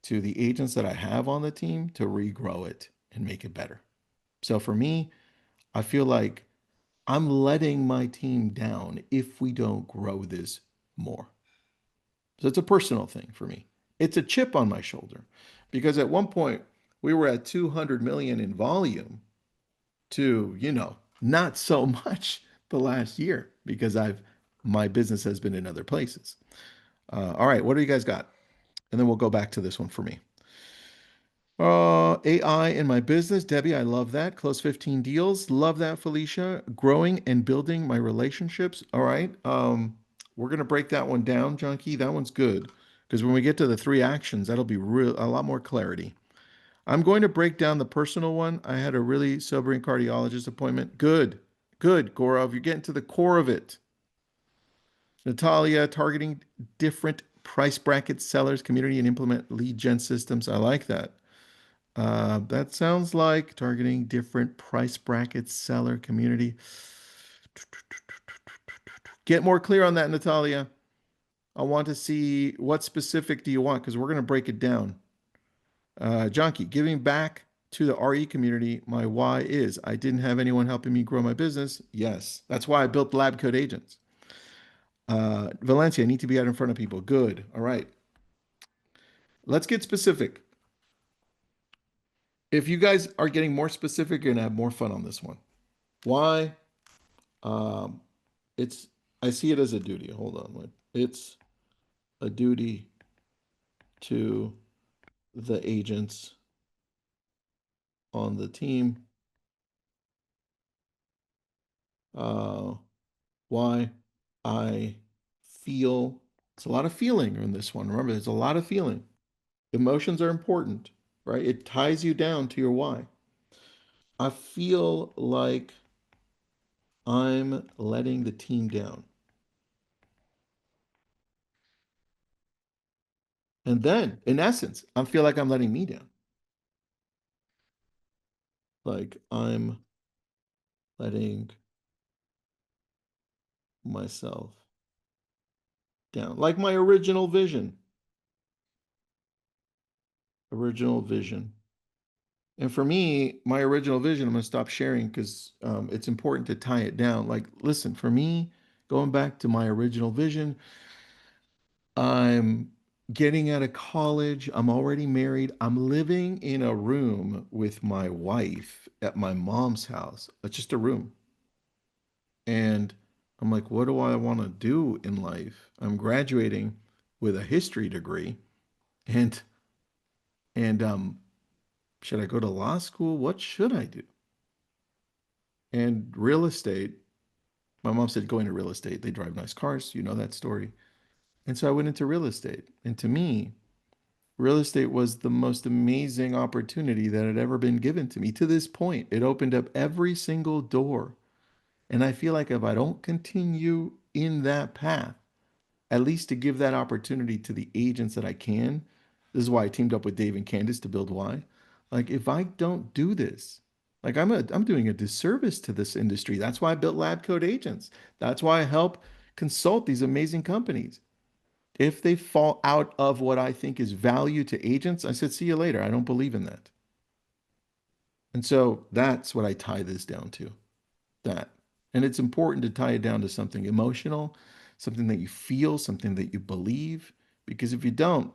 to the agents that I have on the team to regrow it and make it better. So for me, I feel like I'm letting my team down if we don't grow this more. So it's a personal thing for me. It's a chip on my shoulder because at one point we were at 200 million in volume to, not so much the last year because my business has been in other places. All right, what do you guys got? And then we'll go back to this one for me. AI in my business. Debbie, I love that. Close 15 deals. Love that, Felicia. Growing and building my relationships. All right. We're gonna break that one down, Junkie. That one's good. Because when we get to the three actions, that'll be a lot more clarity. I'm going to break down the personal one. I had a really sobering cardiologist appointment. Good. Good, Gaurav. You're getting to the core of it. Natalia, targeting different price bracket sellers, community, and implement lead gen systems. I like that. That sounds like targeting different price brackets, seller community. Get more clear on that, Natalia. I want to see what specific do you want because we're going to break it down. Jonky, giving back to the RE community. My why is I didn't have anyone helping me grow my business. Yes, that's why I built Lab Code Agents. Valencia, I need to be out in front of people. Good. All right. Let's get specific. If you guys are getting more specific, you're gonna have more fun on this one. Why? Um, it's I see it as a duty. Hold on, it's a duty to the agents on the team. Uh, why? I feel it's a lot of feeling in this one. Remember, there's a lot of feeling. Emotions are important, right? It ties you down to your why. I feel like I'm letting the team down. And then, in essence, I feel like I'm letting me down. Like I'm letting myself down. Like my original vision. Original vision. And for me, my original vision, I'm going to stop sharing because it's important to tie it down. Like, listen, for me, going back to my original vision, I'm getting out of college. I'm already married. I'm living in a room with my wife at my mom's house. It's just a room. And I'm like, what do I want to do in life? I'm graduating with a history degree. And and should I go to law school? What should I do? And real estate, my mom said, go into real estate. They drive nice cars. You know that story. And so I went into real estate. And to me, real estate was the most amazing opportunity that had ever been given to me to this point. It opened up every single door. And I feel like if I don't continue in that path, at least to give that opportunity to the agents that I can. This is why I teamed up with Dave and Candace to build Y. Like if I don't do this, I'm doing a disservice to this industry. That's why I built Lab Code Agents. That's why I help consult these amazing companies. If they fall out of what I think is value to agents, I said, see you later. I don't believe in that. And so that's what I tie this down to. That. And it's important to tie it down to something emotional, something that you feel, something that you believe. Because if you don't,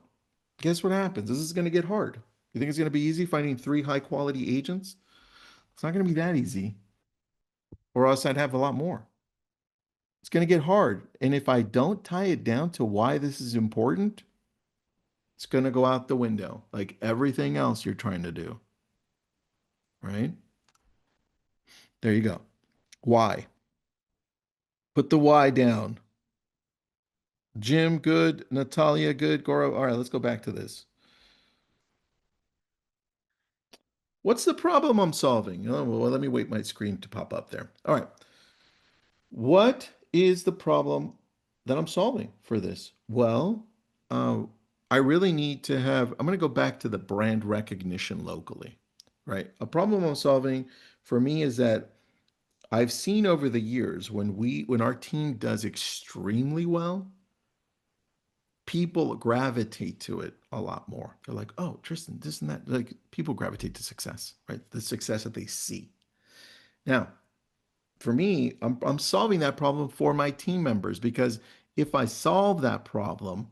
guess what happens? This is going to get hard. You think it's going to be easy finding three high quality agents? It's not going to be that easy, or else I'd have a lot more. It's going to get hard. And if I don't tie it down to why this is important, it's going to go out the window like everything else you're trying to do, right? There you go. Why? Put the why down. Jim, good. Natalia, good. Goro, all right, let's go back to this. What's the problem I'm solving? Oh, well, let me wait my screen to pop up there. All right. What is the problem that I'm solving for this? Well, uh, I really need to have, I'm going to go back to the brand recognition locally, right? A problem I'm solving for me is that I've seen over the years when our team does extremely well, people gravitate to it a lot more. They're like, oh, Tristan, this and that. Like people gravitate to success, right? The success that they see. Now, for me, I'm solving that problem for my team members because if I solve that problem,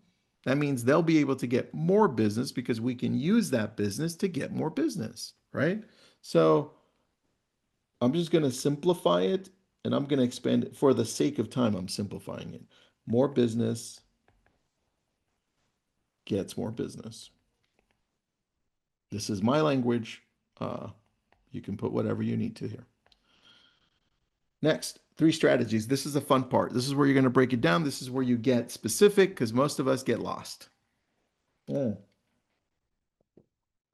that means they'll be able to get more business because we can use that business to get more business, right? So I'm just going to simplify it and I'm going to expand it for the sake of time. I'm simplifying it. More business gets more business. This is my language. Uh, you can put whatever you need to here. Next, three strategies. This is the fun part. This is where you're going to break it down. This is where you get specific because most of us get lost. Mm.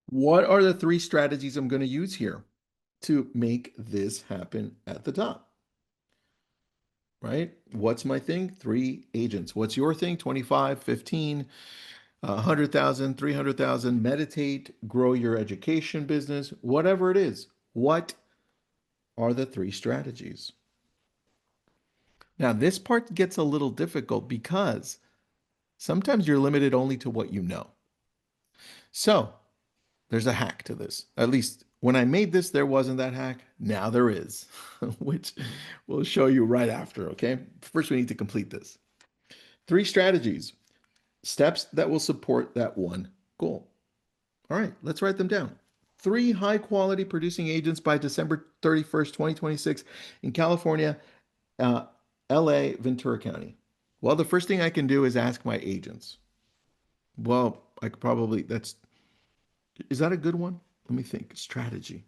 What are the three strategies I'm going to use here to make this happen at the top? Right? What's my thing? Three agents. What's your thing? 25, 15, 100,000, 300,000. Meditate, grow your education business, whatever it is. What are the three strategies? Now, this part gets a little difficult because sometimes you're limited only to what you know. So there's a hack to this. At least when I made this, there wasn't that hack. Now there is, which we'll show you right after. Okay. First, we need to complete this. Three strategies, steps that will support that one goal. All right, let's write them down. Three high quality producing agents by December 31st, 2026 in California, uh, LA, Ventura County. Well, the first thing I can do is ask my agents. Well, I could probably, is that a good one? Let me think. Strategy.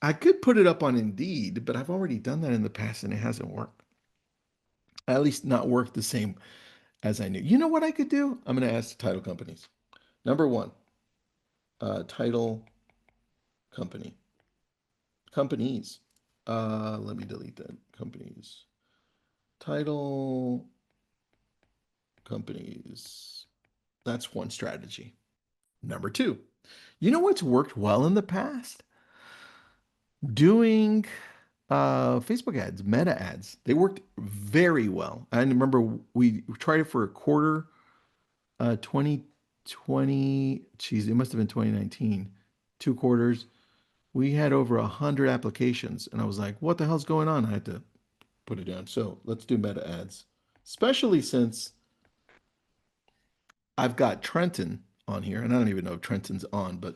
I could put it up on Indeed, but I've already done that in the past and it hasn't worked. At least not worked the same as I knew. You know what I could do? I'm going to ask the title companies. Number one, title company. Companies. Let me delete that. Companies. Title companies. That's one strategy. Number two, you know what's worked well in the past? Doing Facebook ads, meta ads. They worked very well. I remember we tried it for a quarter, 2020, geez, it must have been 2019, 2 quarters. We had over 100 applications, and I was like, what the hell's going on? I had to put it down. So let's do meta ads, especially since I've got Trenton on here, and I don't even know if Trenton's on, but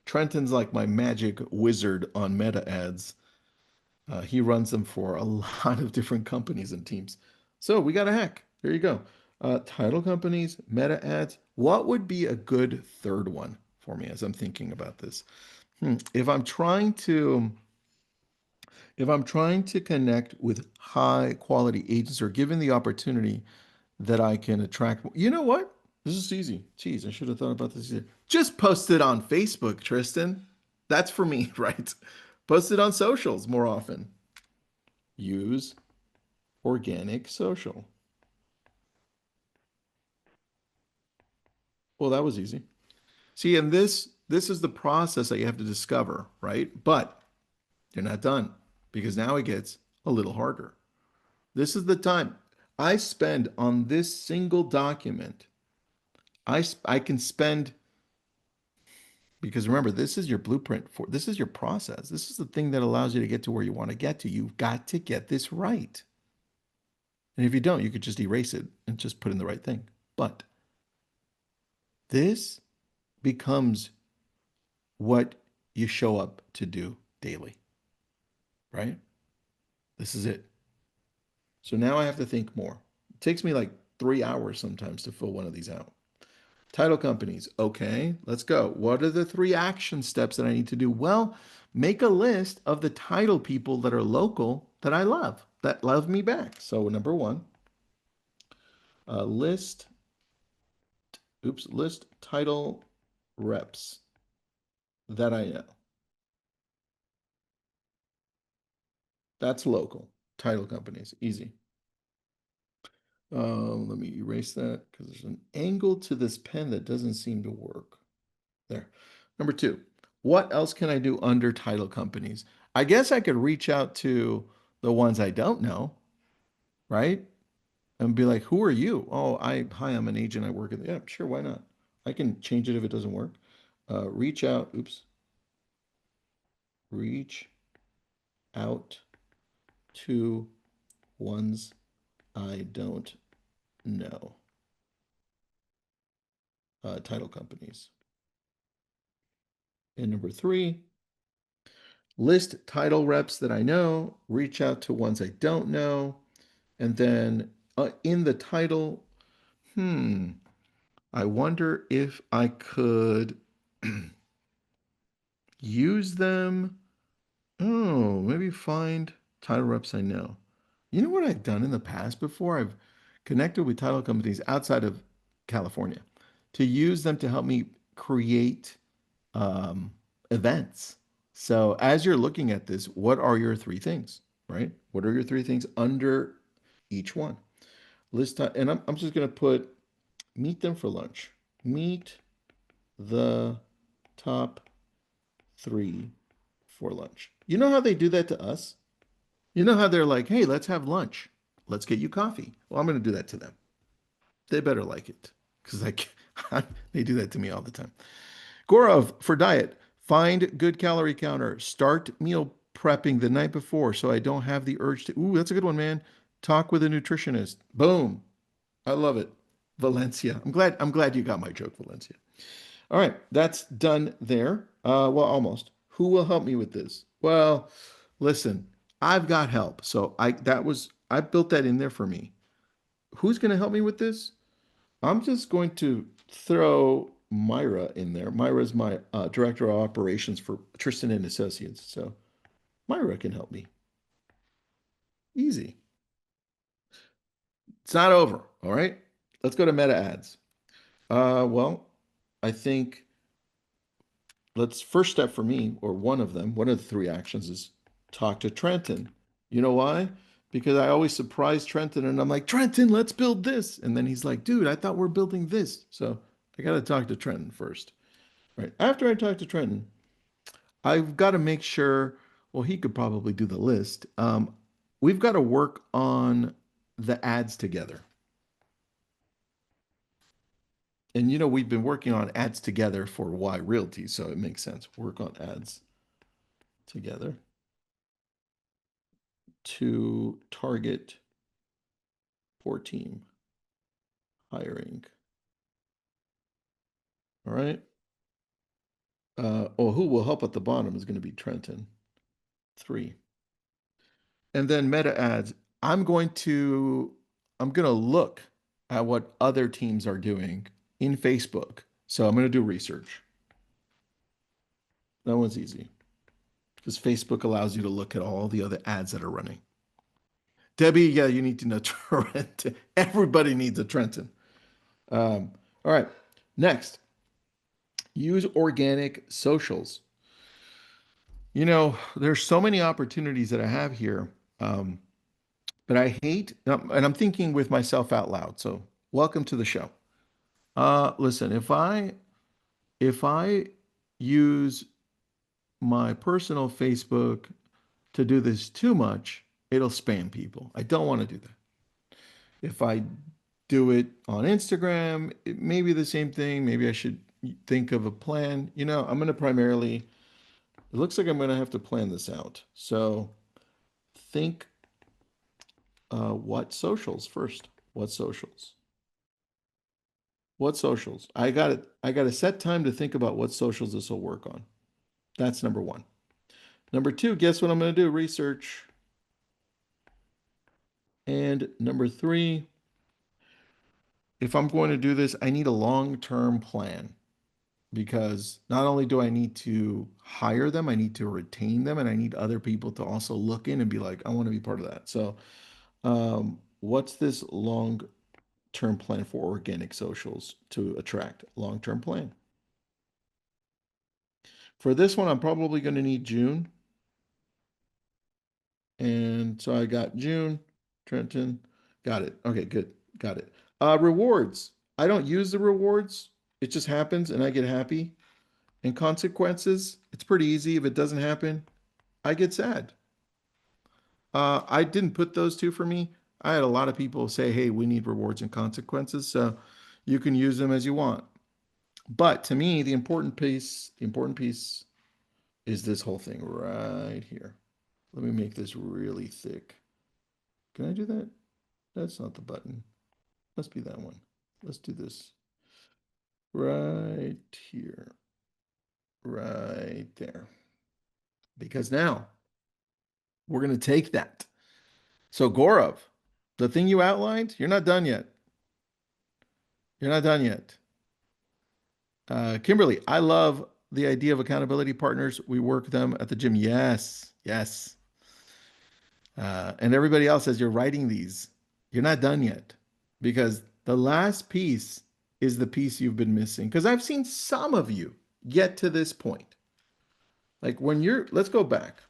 Trenton's like my magic wizard on meta ads. He runs them for a lot of different companies and teams. So we got a hack. There you go. Title companies, meta ads. What would be a good third one for me as I'm thinking about this? If I'm trying to connect with high quality agents or given the opportunity that I can attract, you know what? This is easy. Geez, I should have thought about this earlier. Just post it on Facebook, Tristan. That's for me, right? Post it on socials more often. Use organic social. Well, that was easy. See, and this is the process that you have to discover, right? But you're not done because now it gets a little harder. This is the time I spend on this single document. I can spend because remember, this is your blueprint for this is your process. This is the thing that allows you to get to where you want to get to. You've got to get this right. And if you don't, you could just erase it and just put in the right thing. But this becomes what you show up to do daily, right? This is it. So now I have to think more. It takes me like 3 hours sometimes to fill one of these out. Title companies. Okay, let's go. What are the three action steps that I need to do? Well, make a list of the title people that are local that I love, that love me back. So number one, list, list title reps that I know. That's local. Title companies. Easy. Let me erase that because there's an angle to this pen that doesn't seem to work. There. Number two, what else can I do under title companies? I guess I could reach out to the ones I don't know, right? And be like, who are you? Oh, hi, I'm an agent. I work at yeah, sure, why not? I can change it if it doesn't work. Reach out, reach out to ones I don't know. Title companies. And number three, list title reps that I know, reach out to ones I don't know, and then in the title, hmm, I wonder if I could use them. Oh, maybe find title reps I know. You know what I've done in the past before? I've connected with title companies outside of California to use them to help me create um, events. So as you're looking at this, what are your three things, right? What are your three things under each one? List time, and I'm just going to put meet them for lunch. Meet the top three for lunch. You know how they do that to us? You know how they're like, hey, let's have lunch. Let's get you coffee. Well, I'm going to do that to them. They better like it because like they do that to me all the time. Gorov for diet. Find good calorie counter. Start meal prepping the night before so I don't have the urge to. Ooh, that's a good one, man. Talk with a nutritionist. Boom. I love it. Valencia. I'm glad you got my joke, Valencia. All right, that's done there. Well, almost. Who will help me with this? Well, listen, I've got help. So I built that in there for me. Who's going to help me with this? I'm just going to throw Myra in there. Myra is my director of operations for Tristan and Associates. So Myra can help me. Easy. It's not over. All right. Let's go to meta ads. Well, I think let's first step for me, or one of the three actions is talk to Trenton. You know why? Because I always surprise Trenton and I'm like, Trenton, let's build this. And then he's like, dude, I thought we're building this. So I got to talk to Trenton first. Right. After I talk to Trenton, I've got to make sure, well, he could probably do the list. We've got to work on the ads together. And we've been working on ads together for Y Realty, so it makes sense. Work on ads together to target poor team hiring. All right. Who will help at the bottom is going to be Trenton. Three. And then meta ads. I'm going to I'm going to look at what other teams are doing in Facebook. So I'm going to do research. That one's easy because Facebook allows you to look at all the other ads that are running. Debbie, yeah, you need to know Trenton. Everybody needs a Trenton. All right. Next, use organic socials. There's so many opportunities that I have here, but I hate, and I'm thinking with myself out loud. So welcome to the show. Listen, if I use my personal Facebook to do this too much, It'll spam people. I don't want to do that. If I do it on Instagram, it may be the same thing. Maybe I should think of a plan. I'm going to primarily, it looks like I'm going to have to plan this out. So think what socials first? What socials? What socials? I got a set time to think about what socials this will work on. That's number one. Number two, guess what I'm going to do? Research. And number three, if I'm going to do this, I need a long-term plan because not only do I need to hire them, I need to retain them, and I need other people to also look in and be like, I want to be part of that. So, what's this long-term plan for organic socials to attract? Long-term plan. For this one, I'm probably going to need June. And so I got June, Trenton. Got it. Okay, good. Got it. Rewards. I don't use the rewards. It just happens and I get happy. And consequences, it's pretty easy. If it doesn't happen, I get sad. I didn't put those two for me. I had a lot of people say, hey, we need rewards and consequences. So you can use them as you want. But to me, the important piece is this whole thing right here. Let me make this really thick. Can I do that? That's not the button. Must be that one. Let's do this right here, right there. Because now we're going to take that. So, Gaurav, the thing you outlined, you're not done yet. You're not done yet. Kimberly, I love the idea of accountability partners. We work them at the gym. Yes, yes. And everybody else, as you're writing these, you're not done yet because the last piece is the piece you've been missing. Because I've seen some of you get to this point. Like let's go back.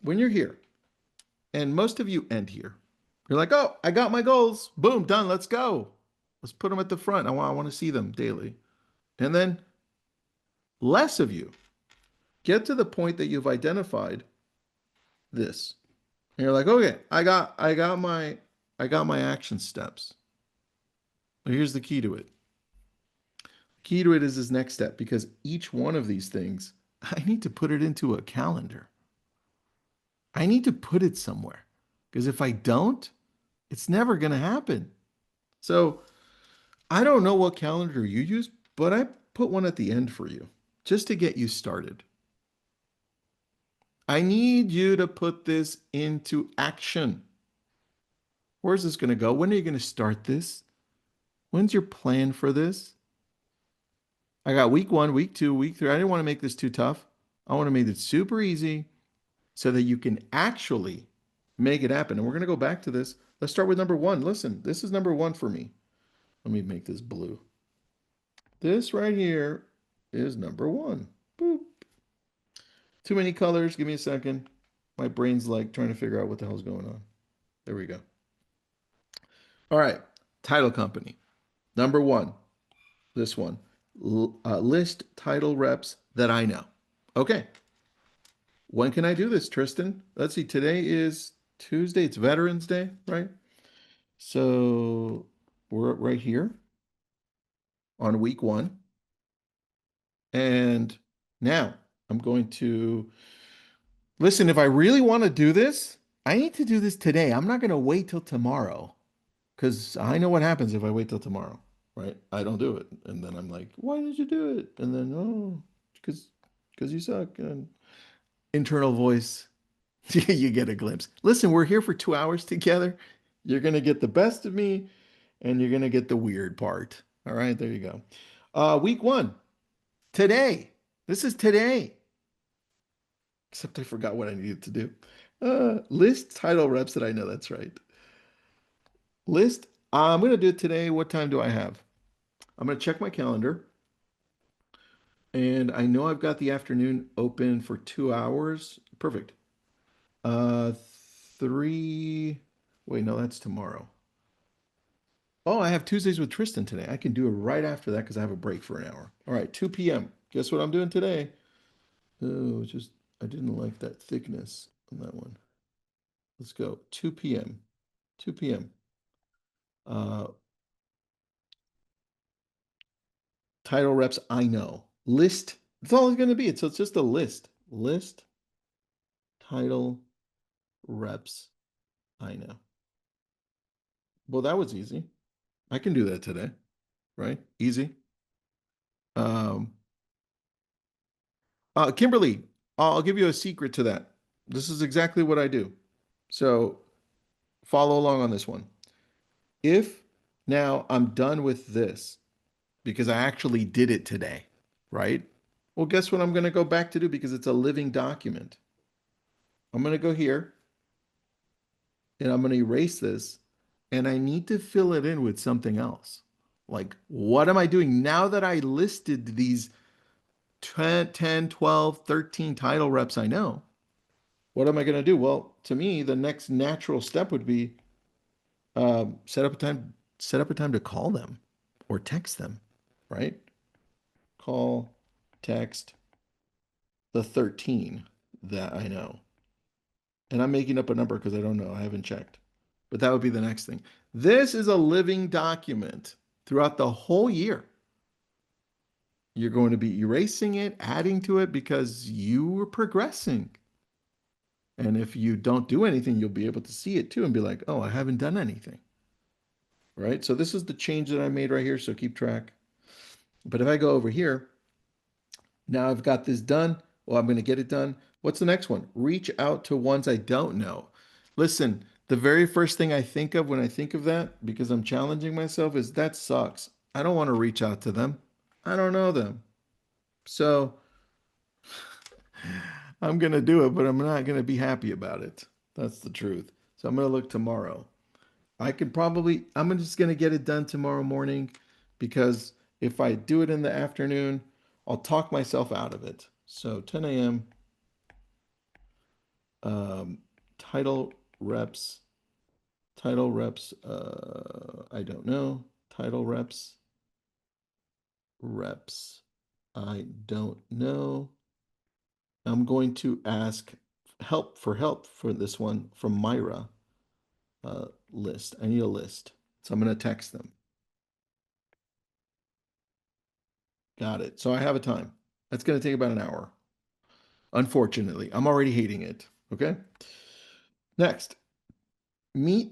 When you're here, and most of you end here, you're like, oh, I got my goals. Boom, done. Let's go. Let's put them at the front. I want to see them daily. And then less of you get to the point that you've identified this. And you're like, okay, I got my action steps. But here's the key to it. Key to it is this next step because each one of these things, I need to put it into a calendar. I need to put it somewhere because if I don't, it's never going to happen. So I don't know what calendar you use, but I put one at the end for you just to get you started. I need you to put this into action. Where's this going to go? When are you going to start this? When's your plan for this? I got week 1, week 2, week 3. I didn't want to make this too tough. I want to make it super easy so that you can actually make it happen. And we're going to go back to this. Let's start with number 1. Listen, this is number 1 for me. Let me make this blue. This right here is number 1. Boop. Too many colors. Give me a second. My brain's like trying to figure out what the hell's going on. There we go. All right. Title company. Number 1. This one. List title reps that I know. Okay. When can I do this, Tristan? Let's see. Today is Tuesday. It's Veterans Day, right? So we're right here on week 1. And now I'm going to listen. If I really want to do this, I need to do this today. I'm not going to wait till tomorrow because I know what happens if I wait till tomorrow, right? I don't do it. And then I'm like, why did you do it? And then, oh, because you suck. And internal voice, you get a glimpse. Listen, we're here for 2 hours together. You're going to get the best of me and you're going to get the weird part. All right, there you go. Week 1, today. This is today. Except I forgot what I needed to do. List title reps that I know. That's right. List. I'm going to do it today. What time do I have? I'm going to check my calendar. And I know I've got the afternoon open for 2 hours. Perfect. Uh, 3. Wait, no, that's tomorrow. Oh, I have Tuesdays with Tristan today. I can do it right after that because I have a break for an hour. All right, 2 p.m. Guess what I'm doing today? Oh, it's just I didn't like that thickness on that one. Let's go 2 p.m. 2 p.m. Uh, Title reps I know. List. That's all it's going to be. So it's just a list. List title reps I know. Well, that was easy. I can do that today, right? Easy. Um, Kimberly, I'll give you a secret to that. This is exactly what I do. So follow along on this one. If now I'm done with this because I actually did it today, right? Well, guess what I'm going to go back to do because it's a living document. I'm going to go here and I'm going to erase this and I need to fill it in with something else. Like, what am I doing now that I listed these 10, 12, 13 title reps I know? What am I going to do? Well, to me, the next natural step would be set up a time to call them or text them, right? Call, text the 13 that I know. And I'm making up a number because I don't know. I haven't checked. But that would be the next thing. This is a living document throughout the whole year. You're going to be erasing it, adding to it because you are progressing. And if you don't do anything, you'll be able to see it too and be like, oh, I haven't done anything. Right? So this is the change that I made right here. So keep track. But if I go over here, now I've got this done. Well, I'm going to get it done. What's the next one? Reach out to ones I don't know. Listen, the very first thing I think of when I think of that, because I'm challenging myself, is that sucks. I don't want to reach out to them. I don't know them. So I'm going to do it, but I'm not going to be happy about it. That's the truth. So I'm going to look tomorrow. I'm just going to get it done tomorrow morning because if I do it in the afternoon, I'll talk myself out of it. So 10 a.m. Um, title reps, I don't know. Title reps, I don't know. I'm going to ask help for this one from Myra list. I need a list. So I'm going to text them. Got it. So I have a time. That's going to take about an hour. Unfortunately, I'm already hating it. Okay. Next, meet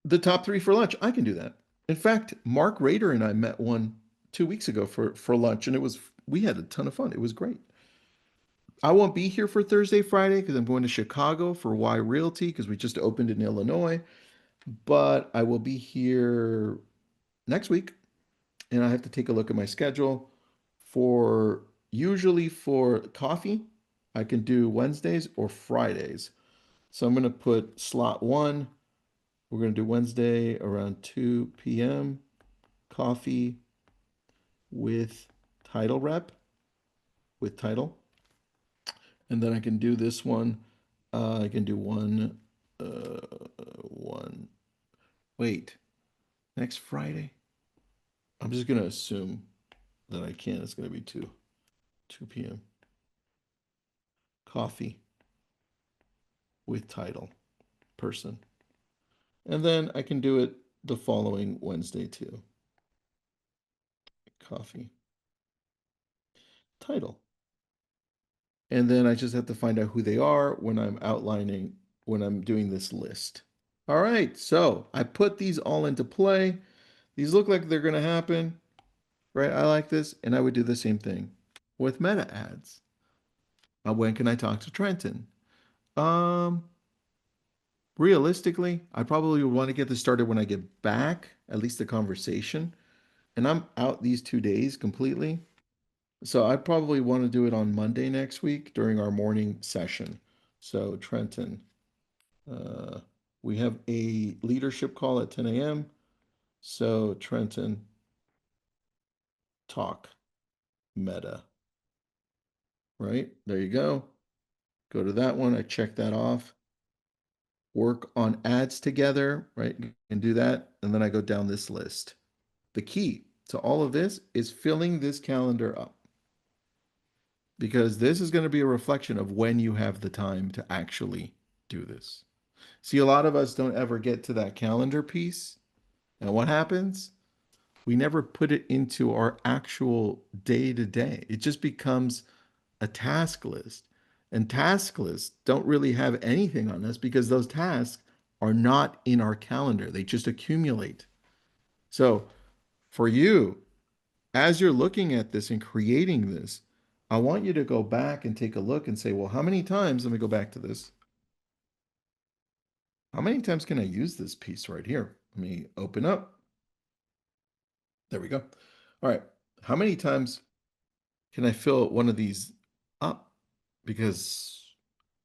the top three for lunch. I can do that. In fact, Mark Rader and I met 2 weeks ago for lunch, and we had a ton of fun. It was great. I won't be here for Thursday, Friday because I'm going to Chicago for Y Realty because we just opened in Illinois. But I will be here next week, and I have to take a look at my schedule. For usually for coffee, I can do Wednesdays or Fridays. So I'm going to put slot one. We're going to do Wednesday around 2 p.m. Coffee with title rep, with title. And then I can do this one. I can do one. Wait, next Friday? I'm just going to assume that I can. It's going to be 2 p.m. Coffee with title person. And then I can do it the following Wednesday too. Coffee title. And then I just have to find out who they are when I'm doing this list. All right, so I put these all into play. These look like they're going to happen, right? I like this. And I would do the same thing with meta ads. When can I talk to Trenton? Um, Realistically, I probably would want to get this started when I get back, at least the conversation. And I'm out these 2 days completely. So I probably want to do it on Monday next week during our morning session. So Trenton, uh, we have a leadership call at 10 a.m. So Trenton, talk meta, right? There you go. Go to that one. I check that off. Work on ads together, right? And do that. And then I go down this list. The key to all of this is filling this calendar up because this is going to be a reflection of when you have the time to actually do this. See, a lot of us don't ever get to that calendar piece. And what happens? We never put it into our actual day to day. It just becomes a task list. And task lists don't really have anything on us because those tasks are not in our calendar. They just accumulate. So for you, as you're looking at this and creating this, I want you to go back and take a look and say, well, how many times, let me go back to this. How many times can I use this piece right here? Let me open up. There we go. All right. How many times can I fill one of these up? Because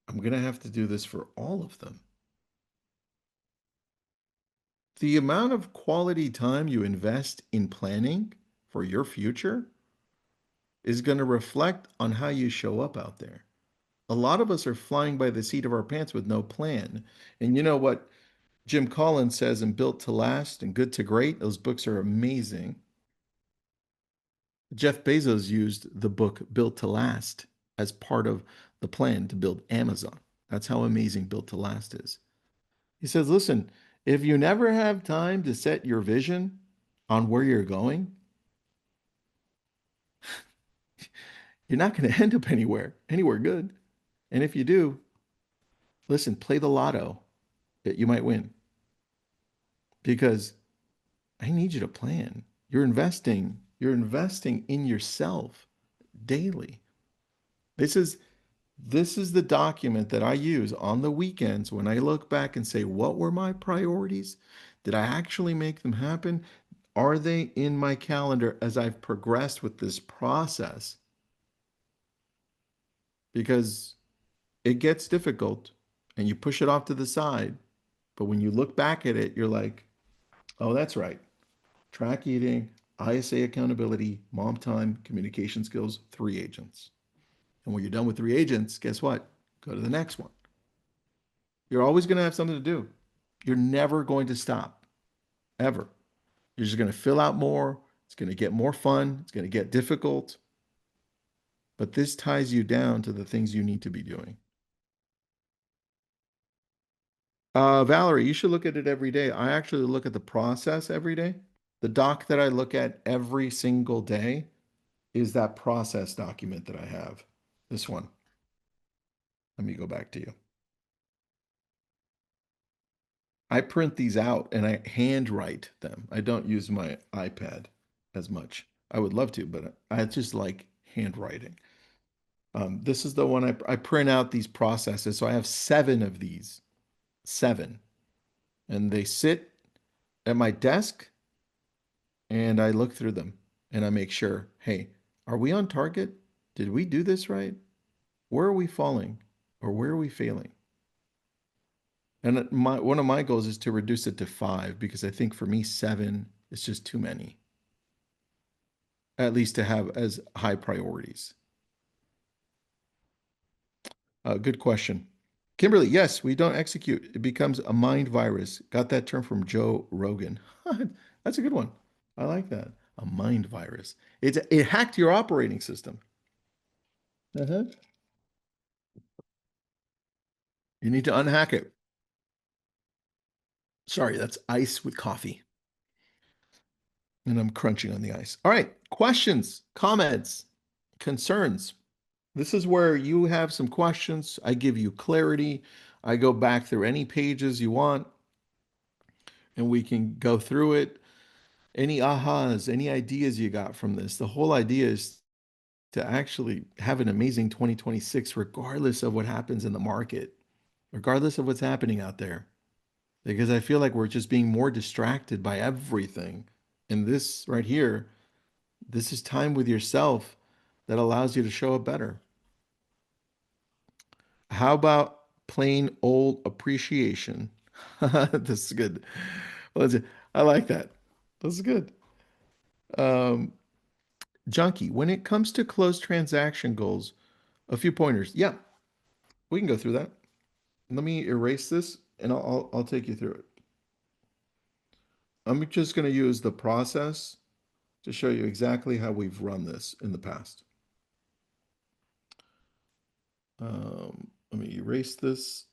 I'm going to have to do this for all of them. The amount of quality time you invest in planning for your future is going to reflect on how you show up out there. A lot of us are flying by the seat of our pants with no plan. And you know what Jim Collins says in Built to Last and Good to Great? Those books are amazing. Jeff Bezos used the book Built to Last as part of the plan to build Amazon. That's how amazing Built to Last is. He says, listen, if you never have time to set your vision on where you're going, you're not going to end up anywhere good. And if you do, listen, play the lotto that you might win because I need you to plan. You're investing in yourself daily. This is this is the document that I use on the weekends when I look back and say, what were my priorities? Did I actually make them happen? Are they in my calendar as I've progressed with this process? Because it gets difficult and you push it off to the side. But when you look back at it, you're like, oh, that's right. Track eating, ISA accountability, mom time, communication skills, 3 agents. And when you're done with 3 agents, guess what? Go to the next one. You're always going to have something to do. You're never going to stop, ever. You're just going to fill out more. It's going to get more fun. It's going to get difficult. But this ties you down to the things you need to be doing. Valerie, you should look at it every day. I actually look at the process every day. The doc that I look at every single day is that process document that I have. This one. Let me go back to you. I print these out and I handwrite them. I don't use my iPad as much. I would love to, but I just like handwriting. This is the one I print out these processes. So I have 7 of these, 7, and they sit at my desk and I look through them and I make sure, hey, are we on target? Did we do this right? Where are we falling or where are we failing? And one of my goals is to reduce it to 5 because I think for me 7 is just too many, at least to have as high priorities. Good question. Kimberly, yes, we don't execute. It becomes a mind virus. Got that term from Joe Rogan. That's a good one. I like that. A mind virus. It hacked your operating system. Uh-huh. You need to unhack it. Sorry, that's ice with coffee. And I'm crunching on the ice. All right. Questions, comments, concerns. This is where you have some questions. I give you clarity. I go back through any pages you want and we can go through it. Any ahas, any ideas you got from this? The whole idea is to actually have an amazing 2026, regardless of what happens in the market, regardless of what's happening out there. Because I feel like we're just being more distracted by everything. And this right here, this is time with yourself that allows you to show up better. How about plain old appreciation? This is good. I like that. That's good. Um, Junkie, when it comes to closed transaction goals, a few pointers. Yeah, we can go through that. Let me erase this and I'll take you through it. I'm just going to use the process to show you exactly how we've run this in the past. Let me erase this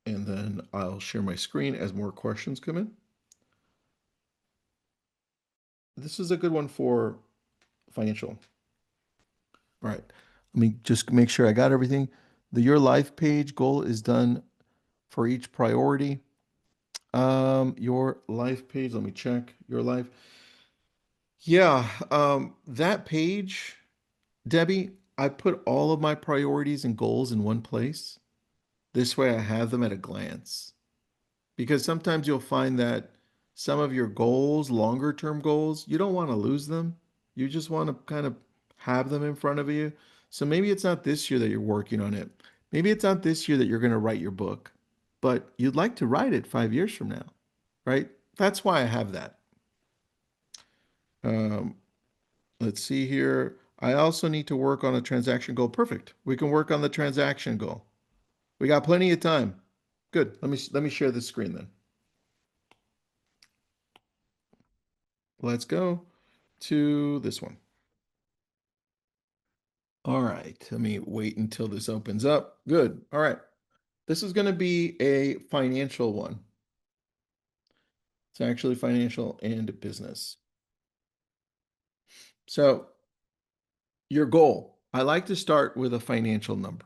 and then I'll share my screen as more questions come in. This is a good one for financial. All right. Let me just make sure I got everything. The Your Life page goal is done for each priority. Your life page, let me check. Your life. Yeah, that page, Debbie, I put all of my priorities and goals in one place. This way I have them at a glance. Because sometimes you'll find that some of your goals, longer term goals, you don't want to lose them. You just want to kind of have them in front of you. So maybe it's not this year that you're working on it. Maybe it's not this year that you're going to write your book, but you'd like to write it 5 years from now, right? That's why I have that. Um, let's see here. I also need to work on a transaction goal. Perfect. We can work on the transaction goal. We got plenty of time. Good. Let me share the screen then. Let's go to this one. All right, let me wait until this opens up. Good. All right. This is going to be a financial one. It's actually financial and business. So, your goal. I like to start with a financial number,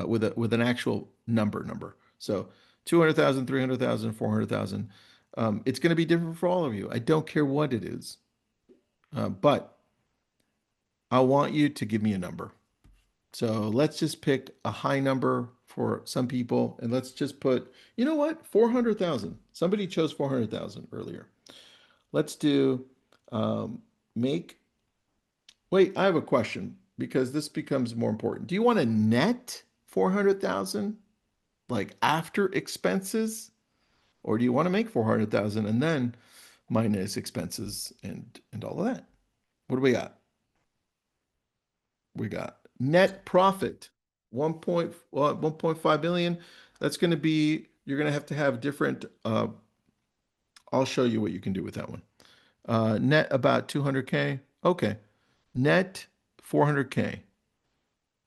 with an actual number. So, 200,000, 300,000, 400,000. It's going to be different for all of you. I don't care what it is. But I want you to give me a number. So let's just pick a high number for some people and let's just put, you know what, 400,000. Somebody chose 400,000 earlier. Let's do um, make, wait, I have a question because this becomes more important. Do you want a net 400,000 like after expenses or do you want to make 400,000 and then minus expenses and all of that? What do we got? We got net profit 1.5 billion. That's going to be, you're going to have different, I'll show you what you can do with that one. Net about 200K. Okay. Net 400K.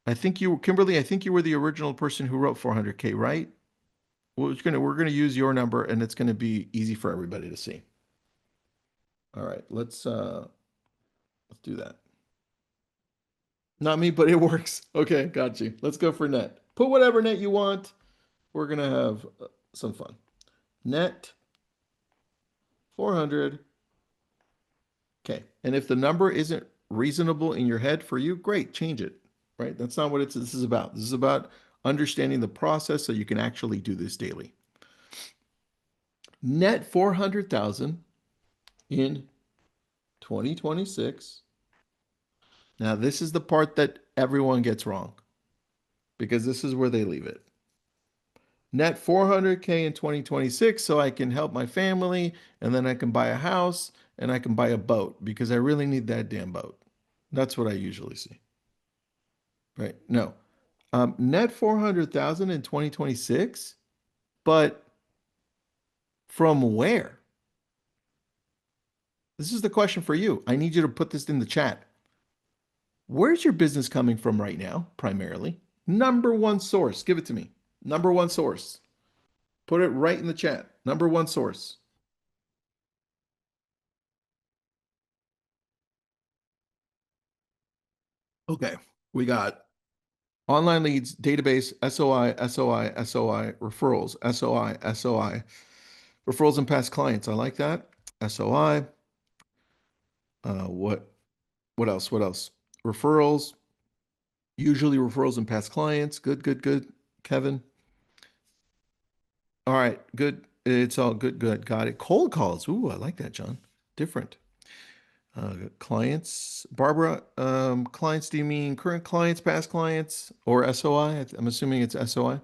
I think you, Kimberly, I think you were the original person who wrote 400K, right? We're going to use your number and it's going to be easy for everybody to see. All right, let's do that. Not me, but it works. Okay, got you. Let's go for net. Put whatever net you want. We're going to have some fun. Net 400. Okay. And if the number isn't reasonable in your head for you, great, change it. Right? That's not what this is about. This is about understanding the process so you can actually do this daily. Net 400,000 in 2026. Now, this is the part that everyone gets wrong because this is where they leave it. Net 400K in 2026 so I can help my family and then I can buy a house and I can buy a boat because I really need that damn boat. That's what I usually see. Right? No. Net 400,000 in 2026, but from where? This is the question for you. I need you to put this in the chat. Where's your business coming from right now, primarily? Number one source. Give it to me. Number one source. Put it right in the chat. Number one source. Okay. We got online leads, database, SOI, SOI, SOI, referrals, SOI, SOI, referrals and past clients. I like that. SOI. What else? What else? Referrals, usually referrals and past clients. Good, good, good. Kevin. All right, good. It's all good, good. Got it. Cold calls. Ooh, I like that, John. Different. Clients. Barbara, clients, do you mean current clients, past clients, or SOI? I'm assuming it's SOI.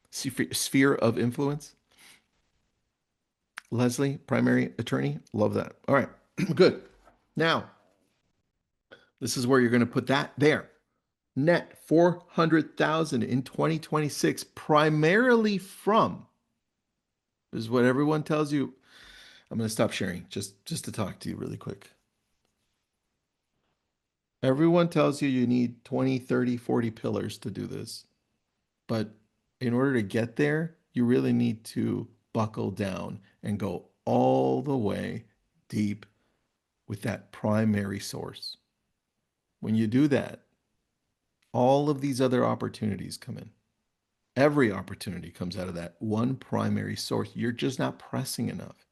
Sphere of influence. Leslie, primary attorney. Love that. All right, good. Now, this is where you're going to put that there. Net 400,000 in 2026, primarily from, is what everyone tells you. I'm going to stop sharing just to talk to you really quick. Everyone tells you you need 20, 30, 40 pillars to do this. But in order to get there, you really need to buckle down and go all the way deep with that primary source. When you do that, all of these other opportunities come in. Every opportunity comes out of that one primary source. You're just not pressing enough.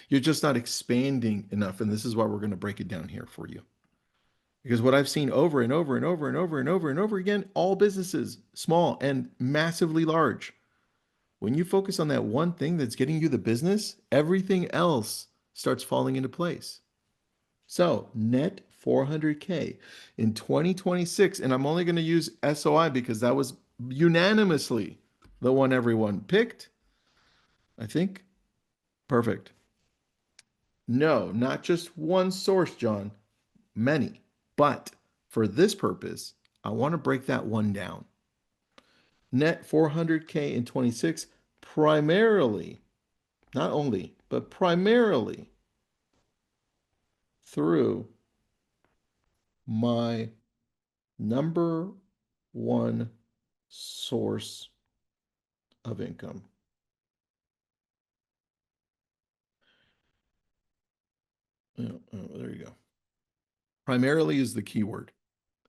You're just not expanding enough. And this is why we're going to break it down here for you. Because what I've seen over and over and over and over and over and over again, all businesses, small and massively large, when you focus on that one thing that's getting you the business, everything else starts falling into place. So, net 400K in 2026. And I'm only going to use SOI because that was unanimously the one everyone picked. I think. Perfect. No, not just one source, John, many. But for this purpose, I want to break that one down. Net 400K in 26, primarily, not only, but primarily through my number one source of income. There you go. Primarily is the keyword.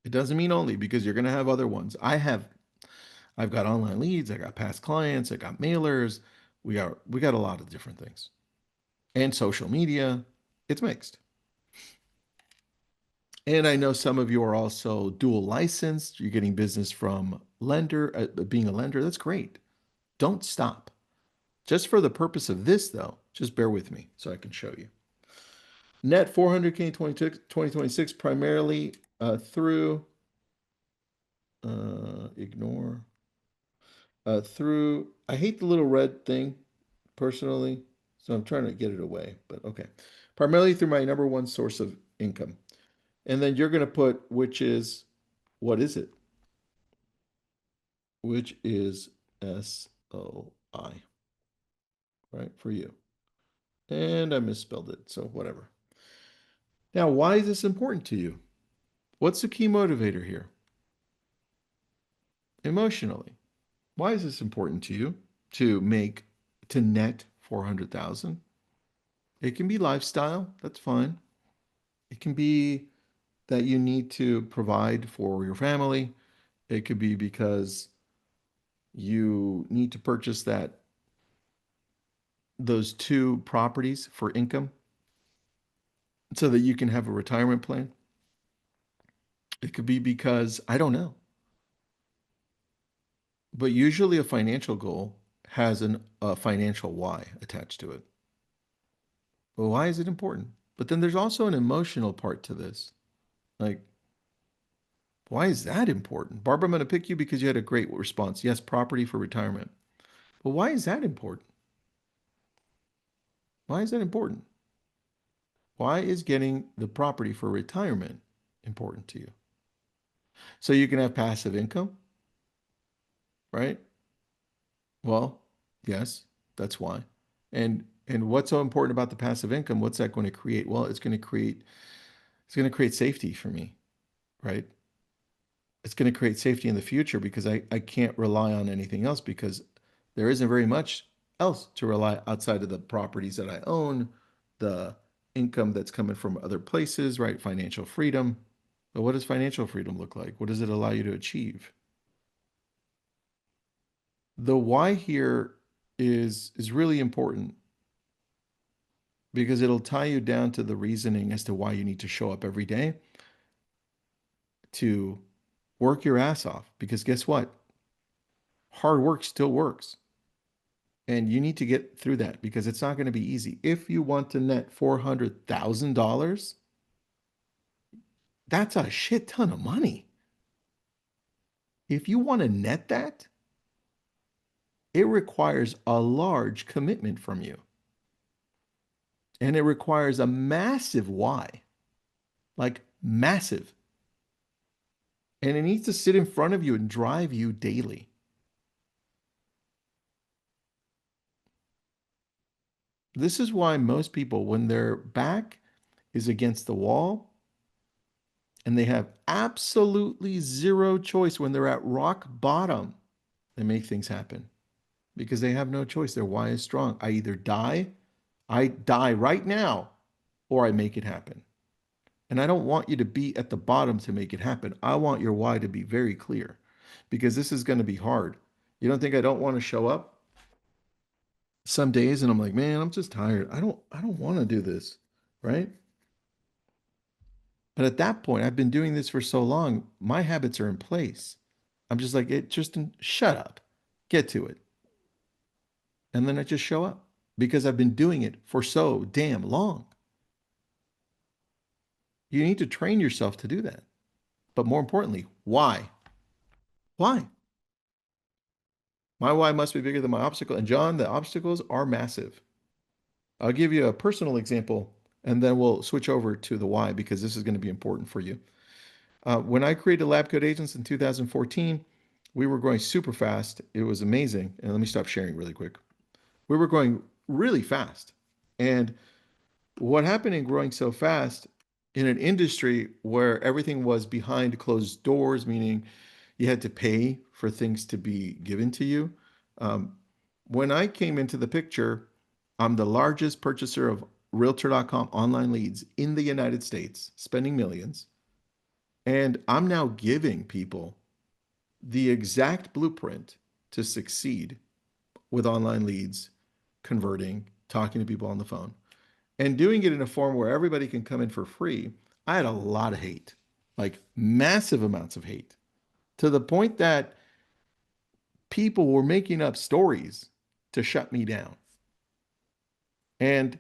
It doesn't mean only because you're going to have other ones. I've got online leads, I got past clients, I got mailers. We got a lot of different things. And social media. It's mixed. And I know some of you are also dual licensed. You're getting business from lender, being a lender. That's great. Don't stop. Just for the purpose of this, though, just bear with me so I can show you. Net 400K in 2026, primarily through, ignore, through, I hate the little red thing personally, so I'm trying to get it away, but okay. Primarily through my number one source of income. And then you're going to put, which is, what is it? Which is SOI, right? For you. And I misspelled it, so whatever. Now, why is this important to you? What's the key motivator here? Emotionally. Why is this important to you to make, to net 400,000? It can be lifestyle, that's fine. It can be that you need to provide for your family. It could be because you need to purchase those two properties for income so that you can have a retirement plan. It could be because I don't know. But usually a financial goal has a financial why attached to it. Well, why is it important? But then there's also an emotional part to this. Like, why is that important? Barbara, I'm going to pick you because you had a great response. Yes, property for retirement. But why is that important? Why is that important? Why is getting the property for retirement important to you? So you can have passive income, right? Well, yes, that's why. And what's so important about the passive income? What's that going to create? Well, it's going to create safety for me, right? It's going to create safety in the future because I can't rely on anything else because there isn't very much else to rely outside of the properties that I own, the income that's coming from other places, right? Financial freedom. But what does financial freedom look like? What does it allow you to achieve? The why here is really important because it'll tie you down to the reasoning as to why you need to show up every day to work your ass off. Because guess what? Hard work still works. And you need to get through that because it's not going to be easy. If you want to net $400,000, that's a shit ton of money. If you want to net that, it requires a large commitment from you. And it requires a massive why, like massive. And it needs to sit in front of you and drive you daily. This is why most people, when their back is against the wall and they have absolutely zero choice when they're at rock bottom, they make things happen. because they have no choice. Their why is strong. I die right now, or I make it happen. And I don't want you to be at the bottom to make it happen. I want your why to be very clear because this is going to be hard. You don't think I don't want to show up some days and I'm like, man, I'm just tired. I don't want to do this, right? But at that point, I've been doing this for so long, my habits are in place. I'm just like, it Tristan, shut up. Get to it. And then I just show up because I've been doing it for so damn long. You need to train yourself to do that. But more importantly, why? Why? My why must be bigger than my obstacle. And John, the obstacles are massive. I'll give you a personal example and then we'll switch over to the why because this is going to be important for you. When I created Lab Code Agents in 2014, we were growing super fast. It was amazing. And let me stop sharing really quick. We were growing really fast. And what happened in growing so fast in an industry where everything was behind closed doors, meaning you had to pay for things to be given to you. Um, when I came into the picture, I'm the largest purchaser of Realtor.com online leads in the United States, spending millions. And I'm now giving people the exact blueprint to succeed with online leads, converting, talking to people on the phone, and doing it in a form where everybody can come in for free. I had a lot of hate, like massive amounts of hate, to the point that people were making up stories to shut me down. And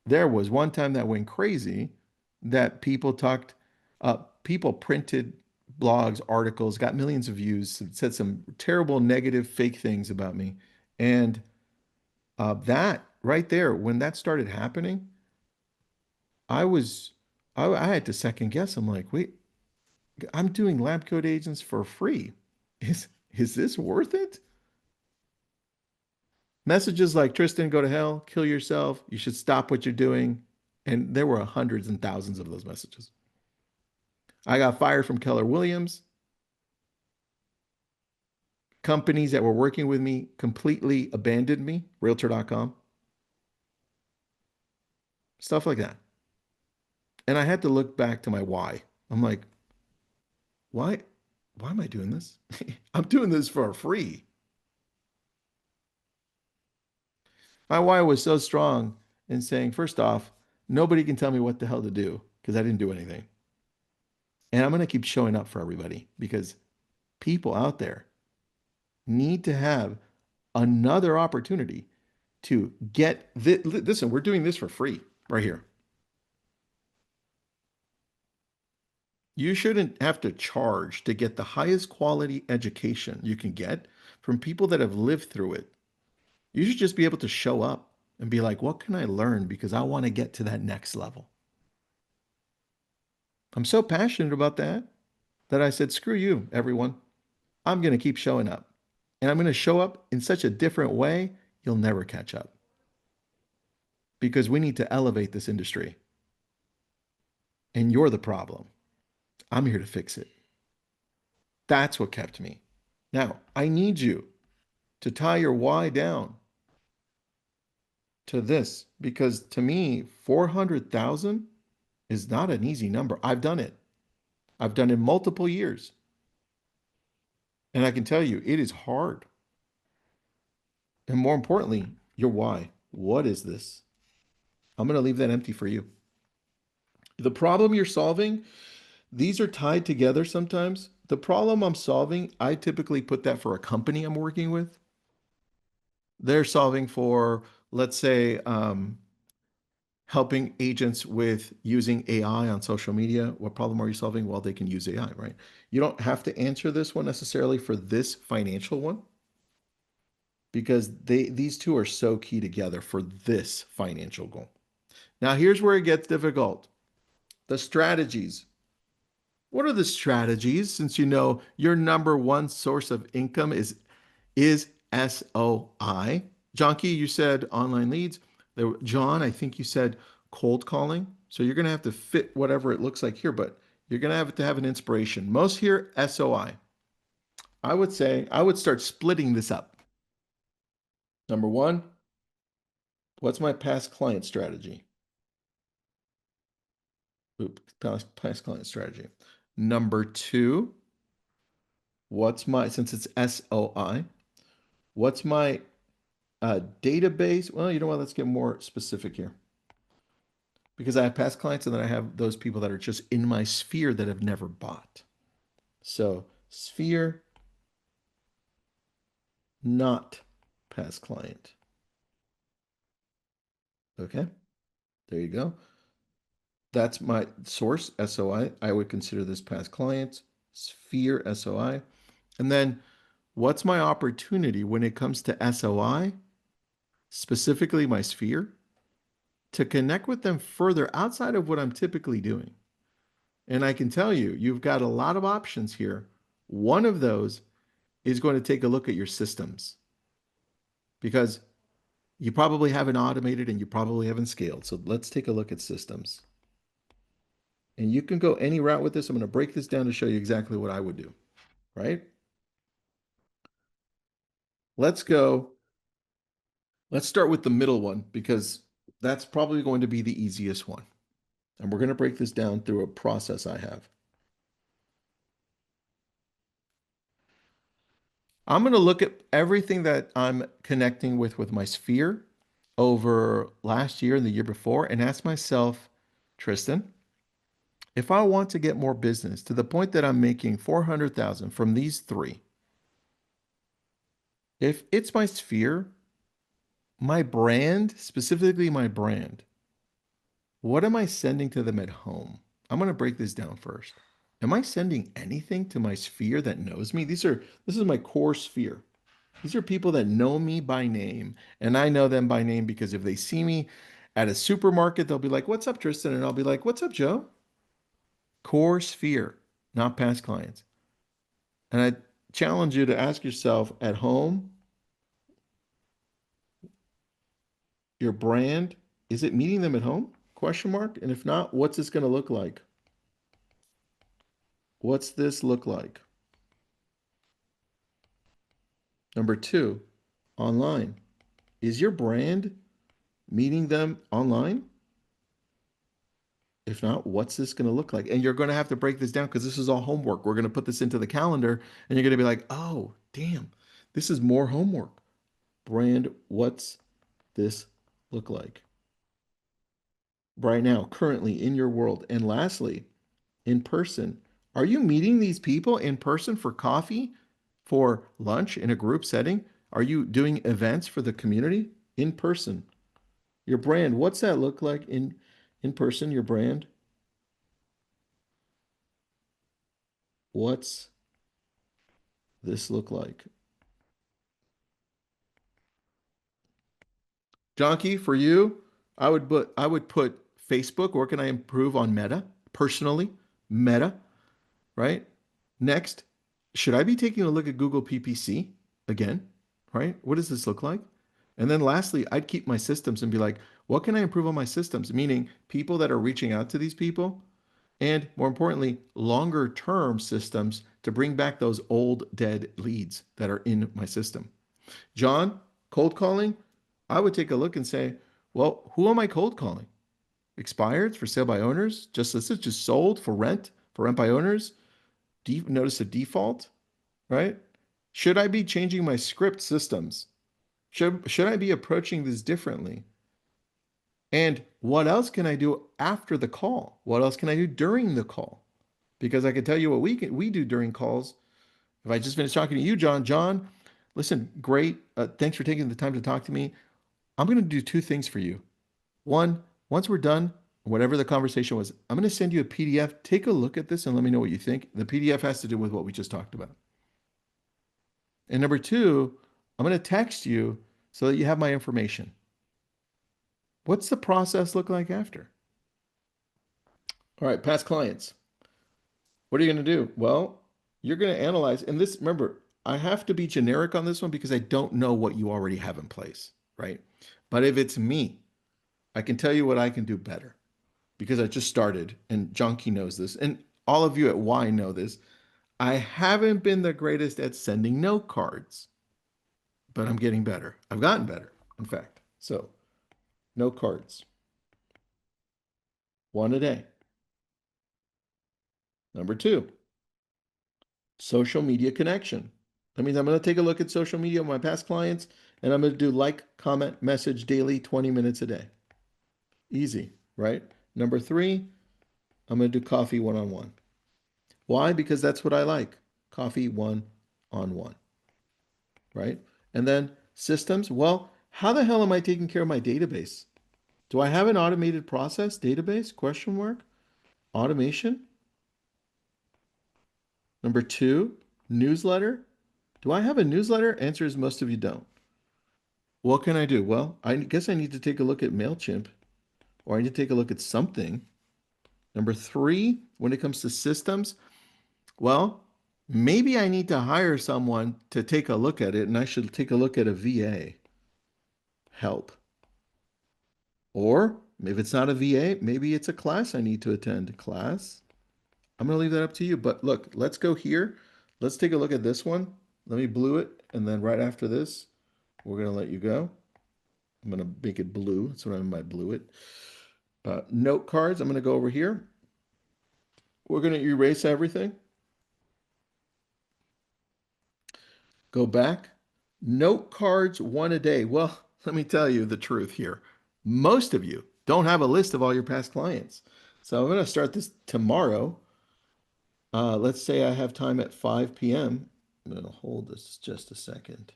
there was one time that went crazy that people printed blogs, articles, got millions of views, said some terrible, negative, fake things about me. And that right there, when that started happening, I was, I had to second guess. I'm like, wait, I'm doing lab code agents for free. Is this worth it? Messages like Tristan, go to hell, kill yourself, you should stop what you're doing. And there were hundreds and thousands of those messages. I got fired from Keller Williams. Companies that were working with me completely abandoned me, Realtor.com, stuff like that. And I had to look back to my why. I'm like, why, why am I doing this? I'm doing this for free. My why was so strong in saying, first off, nobody can tell me what the hell to do because I didn't do anything. And I'm going to keep showing up for everybody because people out there need to have another opportunity to get this. Listen, we're doing this for free right here. You shouldn't have to charge to get the highest quality education you can get from people that have lived through it. You should just be able to show up and be like, what can I learn? Because I want to get to that next level. I'm so passionate about that I said, screw you, everyone. I'm going to keep showing up. And I'm going to show up in such a different way, you'll never catch up. Because we need to elevate this industry. And you're the problem. I'm here to fix it. That's what kept me. Now, I need you to tie your why down to this because to me, 400,000 is not an easy number. I've done it. I've done it multiple years. And I can tell you, it is hard. And more importantly, your why. What is this? I'm going to leave that empty for you. The problem you're solving, these are tied together sometimes. The problem I'm solving, I typically put that for a company I'm working with. They're solving for, let's say, helping agents with using AI on social media. What problem are you solving? Well, they can use AI, right? You don't have to answer this one necessarily for this financial one because these two are so key together for this financial goal. Now, here's where it gets difficult. The strategies. What are the strategies since you know your number one source of income is SOI? John Key, you said online leads. John, I think you said cold calling. So you're going to have to fit whatever it looks like here, but you're going to have an inspiration. Most here, SOI. I would say I would start splitting this up. Number one, what's my past client strategy? Oop, past client strategy. Number two, since it's SOI, what's my database? Well, you know what? Let's get more specific here because I have past clients and then I have those people that are just in my sphere that have never bought. So, sphere, not past client. Okay, there you go. That's my source, SOI. I would consider this past clients, sphere, SOI. And then what's my opportunity when it comes to SOI, specifically my sphere, to connect with them further outside of what I'm typically doing? And I can tell you, you've got a lot of options here. One of those is going to take a look at your systems because you probably haven't automated and you probably haven't scaled. So let's take a look at systems. And you can go any route with this. I'm going to break this down to show you exactly what I would do, right? Let's go. Let's start with the middle one because that's probably going to be the easiest one. And we're going to break this down through a process I have. I'm going to look at everything that I'm connecting with my sphere over last year and the year before and ask myself, Tristan, if I want to get more business to the point that I'm making 400,000 from these three, if it's my sphere, my brand, specifically my brand, what am I sending to them at home? I'm going to break this down first. Am I sending anything to my sphere that knows me? This is my core sphere. These are people that know me by name, and I know them by name because if they see me at a supermarket, they'll be like, "What's up, Tristan?" And I'll be like, "What's up, Joe?" Core sphere, not past clients. And I challenge you to ask yourself at home, your brand, is it meeting them at home? Question mark. And if not, what's this going to look like? What's this look like? Number two, online. Is your brand meeting them online? If not, what's this going to look like? And you're going to have to break this down because this is all homework. We're going to put this into the calendar and you're going to be like, oh, damn, this is more homework. Brand, what's this look like right now, currently in your world? And lastly, in person, are you meeting these people in person for coffee, for lunch in a group setting? Are you doing events for the community in person? Your brand, what's that look like in person, your brand? What's this look like? Jonky, for you, I would put Facebook. Where can I improve on Meta personally? Meta, right? Next, should I be taking a look at Google PPC again? Right? What does this look like? And then lastly, I'd keep my systems and be like, what can I improve on my systems? Meaning people that are reaching out to these people, and more importantly, longer term systems to bring back those old dead leads that are in my system. John, cold calling, I would take a look and say, well, who am I cold calling? Expireds for sale by owners? Just this is just sold for rent by owners. Notice a default, right? Should I be changing my script systems? Should I be approaching this differently? And what else can I do after the call? What else can I do during the call? Because I can tell you what we do during calls. If I just finished talking to you, John, listen, great. Thanks for taking the time to talk to me. I'm going to do two things for you. One, once we're done, whatever the conversation was, I'm going to send you a PDF. Take a look at this and let me know what you think. The PDF has to do with what we just talked about. And number two, I'm going to text you so that you have my information. What's the process look like after? All right, past clients. What are you going to do? Well, you're going to analyze, and this, remember, I have to be generic on this one because I don't know what you already have in place, right? But if it's me, I can tell you what I can do better because I just started, and John Key knows this, and all of you at Y know this. I haven't been the greatest at sending note cards, but I'm getting better. I've gotten better, in fact. So, no cards, one a day. Number two, social media connection. That means I'm going to take a look at social media of my past clients and I'm going to do like, comment, message daily, 20 minutes a day. Easy, right? Number three, I'm going to do coffee one on one. Why? Because that's what I like. Coffee one on one, right? And then systems. Well, how the hell am I taking care of my database? Do I have an automated process database? Question mark. Automation. Number two, newsletter. Do I have a newsletter? Answer is most of you don't. What can I do? Well, I guess I need to take a look at MailChimp or I need to take a look at something. Number three, when it comes to systems, well, maybe I need to hire someone to take a look at it and I should take a look at a VA help. Or if it's not a VA, maybe it's a class I need to attend. Class. I'm going to leave that up to you. But look, let's go here. Let's take a look at this one. Let me blue it. And then right after this, we're going to let you go. I'm going to make it blue. That's what I mean by blue it. Note cards. I'm going to go over here. We're going to erase everything. Go back. Note cards one a day. Well, let me tell you the truth here. Most of you don't have a list of all your past clients. So I'm going to start this tomorrow. Let's say I have time at 5 p.m. I'm going to hold this just a second.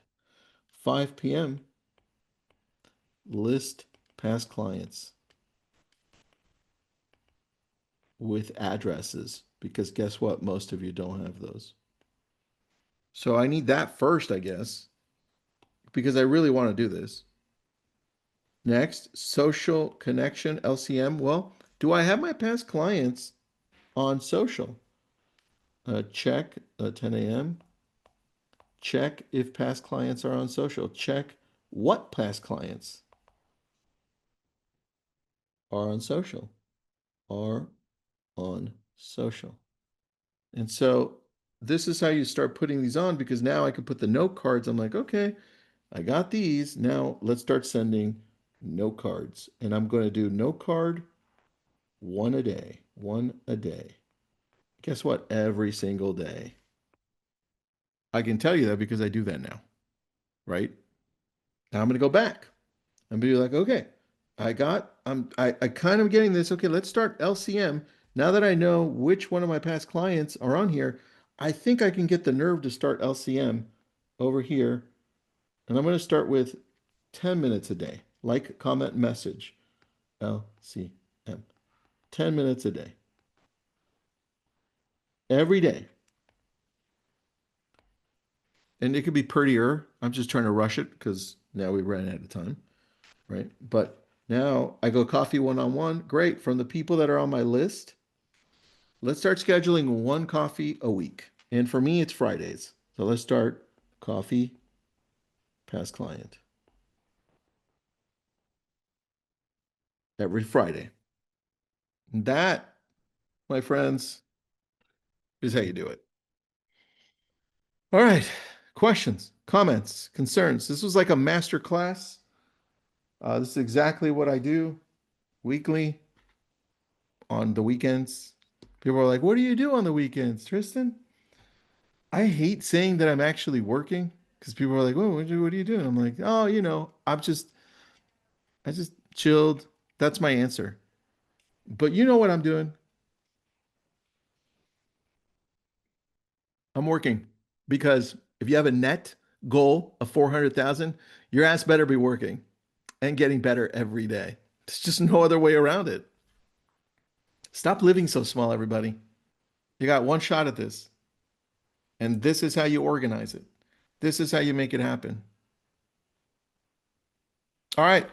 5 p.m. List past clients with addresses because guess what? Most of you don't have those. So I need that first, I guess, because I really want to do this. Next, social connection, LCM. Well, do I have my past clients on social? Check 10 a.m. Check if past clients are on social. Check what past clients are on social. Are on social. And so this is how you start putting these on because now I can put the note cards. I'm like, okay, I got these. Now let's start sending note cards. And I'm going to do note card one a day. One a day. Guess what? Every single day. I can tell you that because I do that now, right? Now I'm going to go back. I'm going to be like, okay, I kind of getting this. Okay, let's start LCM. Now that I know which one of my past clients are on here, I think I can get the nerve to start LCM over here. And I'm going to start with 10 minutes a day. Like, comment, message. LCM. 10 minutes a day. Every day. And it could be prettier. I'm just trying to rush it because now we ran out of time, right? But now I go coffee one-on-one. Great. From the people that are on my list, let's start scheduling one coffee a week. And for me, it's Fridays. So let's start coffee past client every Friday. And that, my friends, is how you do it. All right. Questions, comments, concerns. This was like a master class. This is exactly what I do weekly on the weekends. People are like, what do you do on the weekends, Tristan? I hate saying that I'm actually working because people are like, "Whoa, what are you doing?" I'm like, "Oh, I just chilled." That's my answer. But you know what I'm doing? I'm working because if you have a net goal of 400,000, your ass better be working and getting better every day. There's just no other way around it. Stop living so small, everybody. You got one shot at this, and this is how you organize it. This is how you make it happen. All right.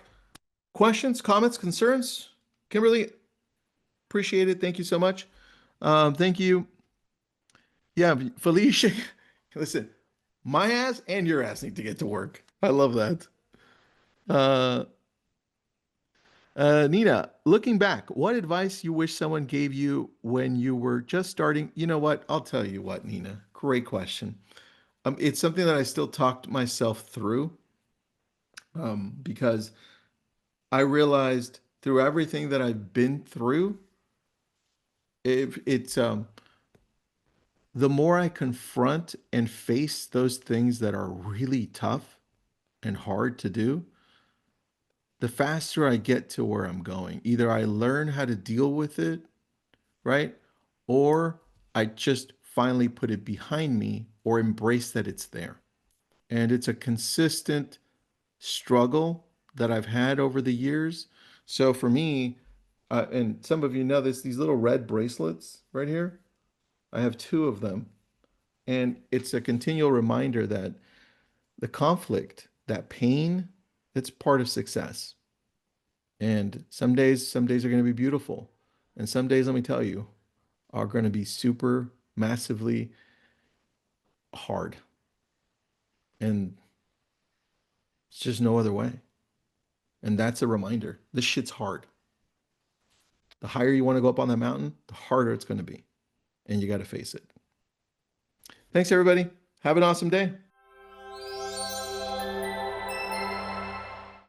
Questions, comments, concerns? Kimberly, appreciate it. Thank you so much. Thank you. Yeah, Felicia, listen, my ass and your ass need to get to work. I love that. Uh, Nina, looking back, what advice you wish someone gave you when you were just starting? You know what? I'll tell you what, Nina. Great question. It's something that I still talked myself through. because I realized through everything that I've been through, it's the more I confront and face those things that are really tough and hard to do, the faster I get to where I'm going. Either I learn how to deal with it, right? Or I just finally put it behind me or embrace that it's there. And it's a consistent struggle that I've had over the years. So for me, and some of you know this, these little red bracelets right here, I have two of them. And it's a continual reminder that the conflict, that pain, it's part of success. And some days are going to be beautiful. And some days, let me tell you, are going to be super massively hard. And it's just no other way. And that's a reminder. This shit's hard. The higher you want to go up on that mountain, the harder it's going to be. And you got to face it. Thanks, everybody. Have an awesome day.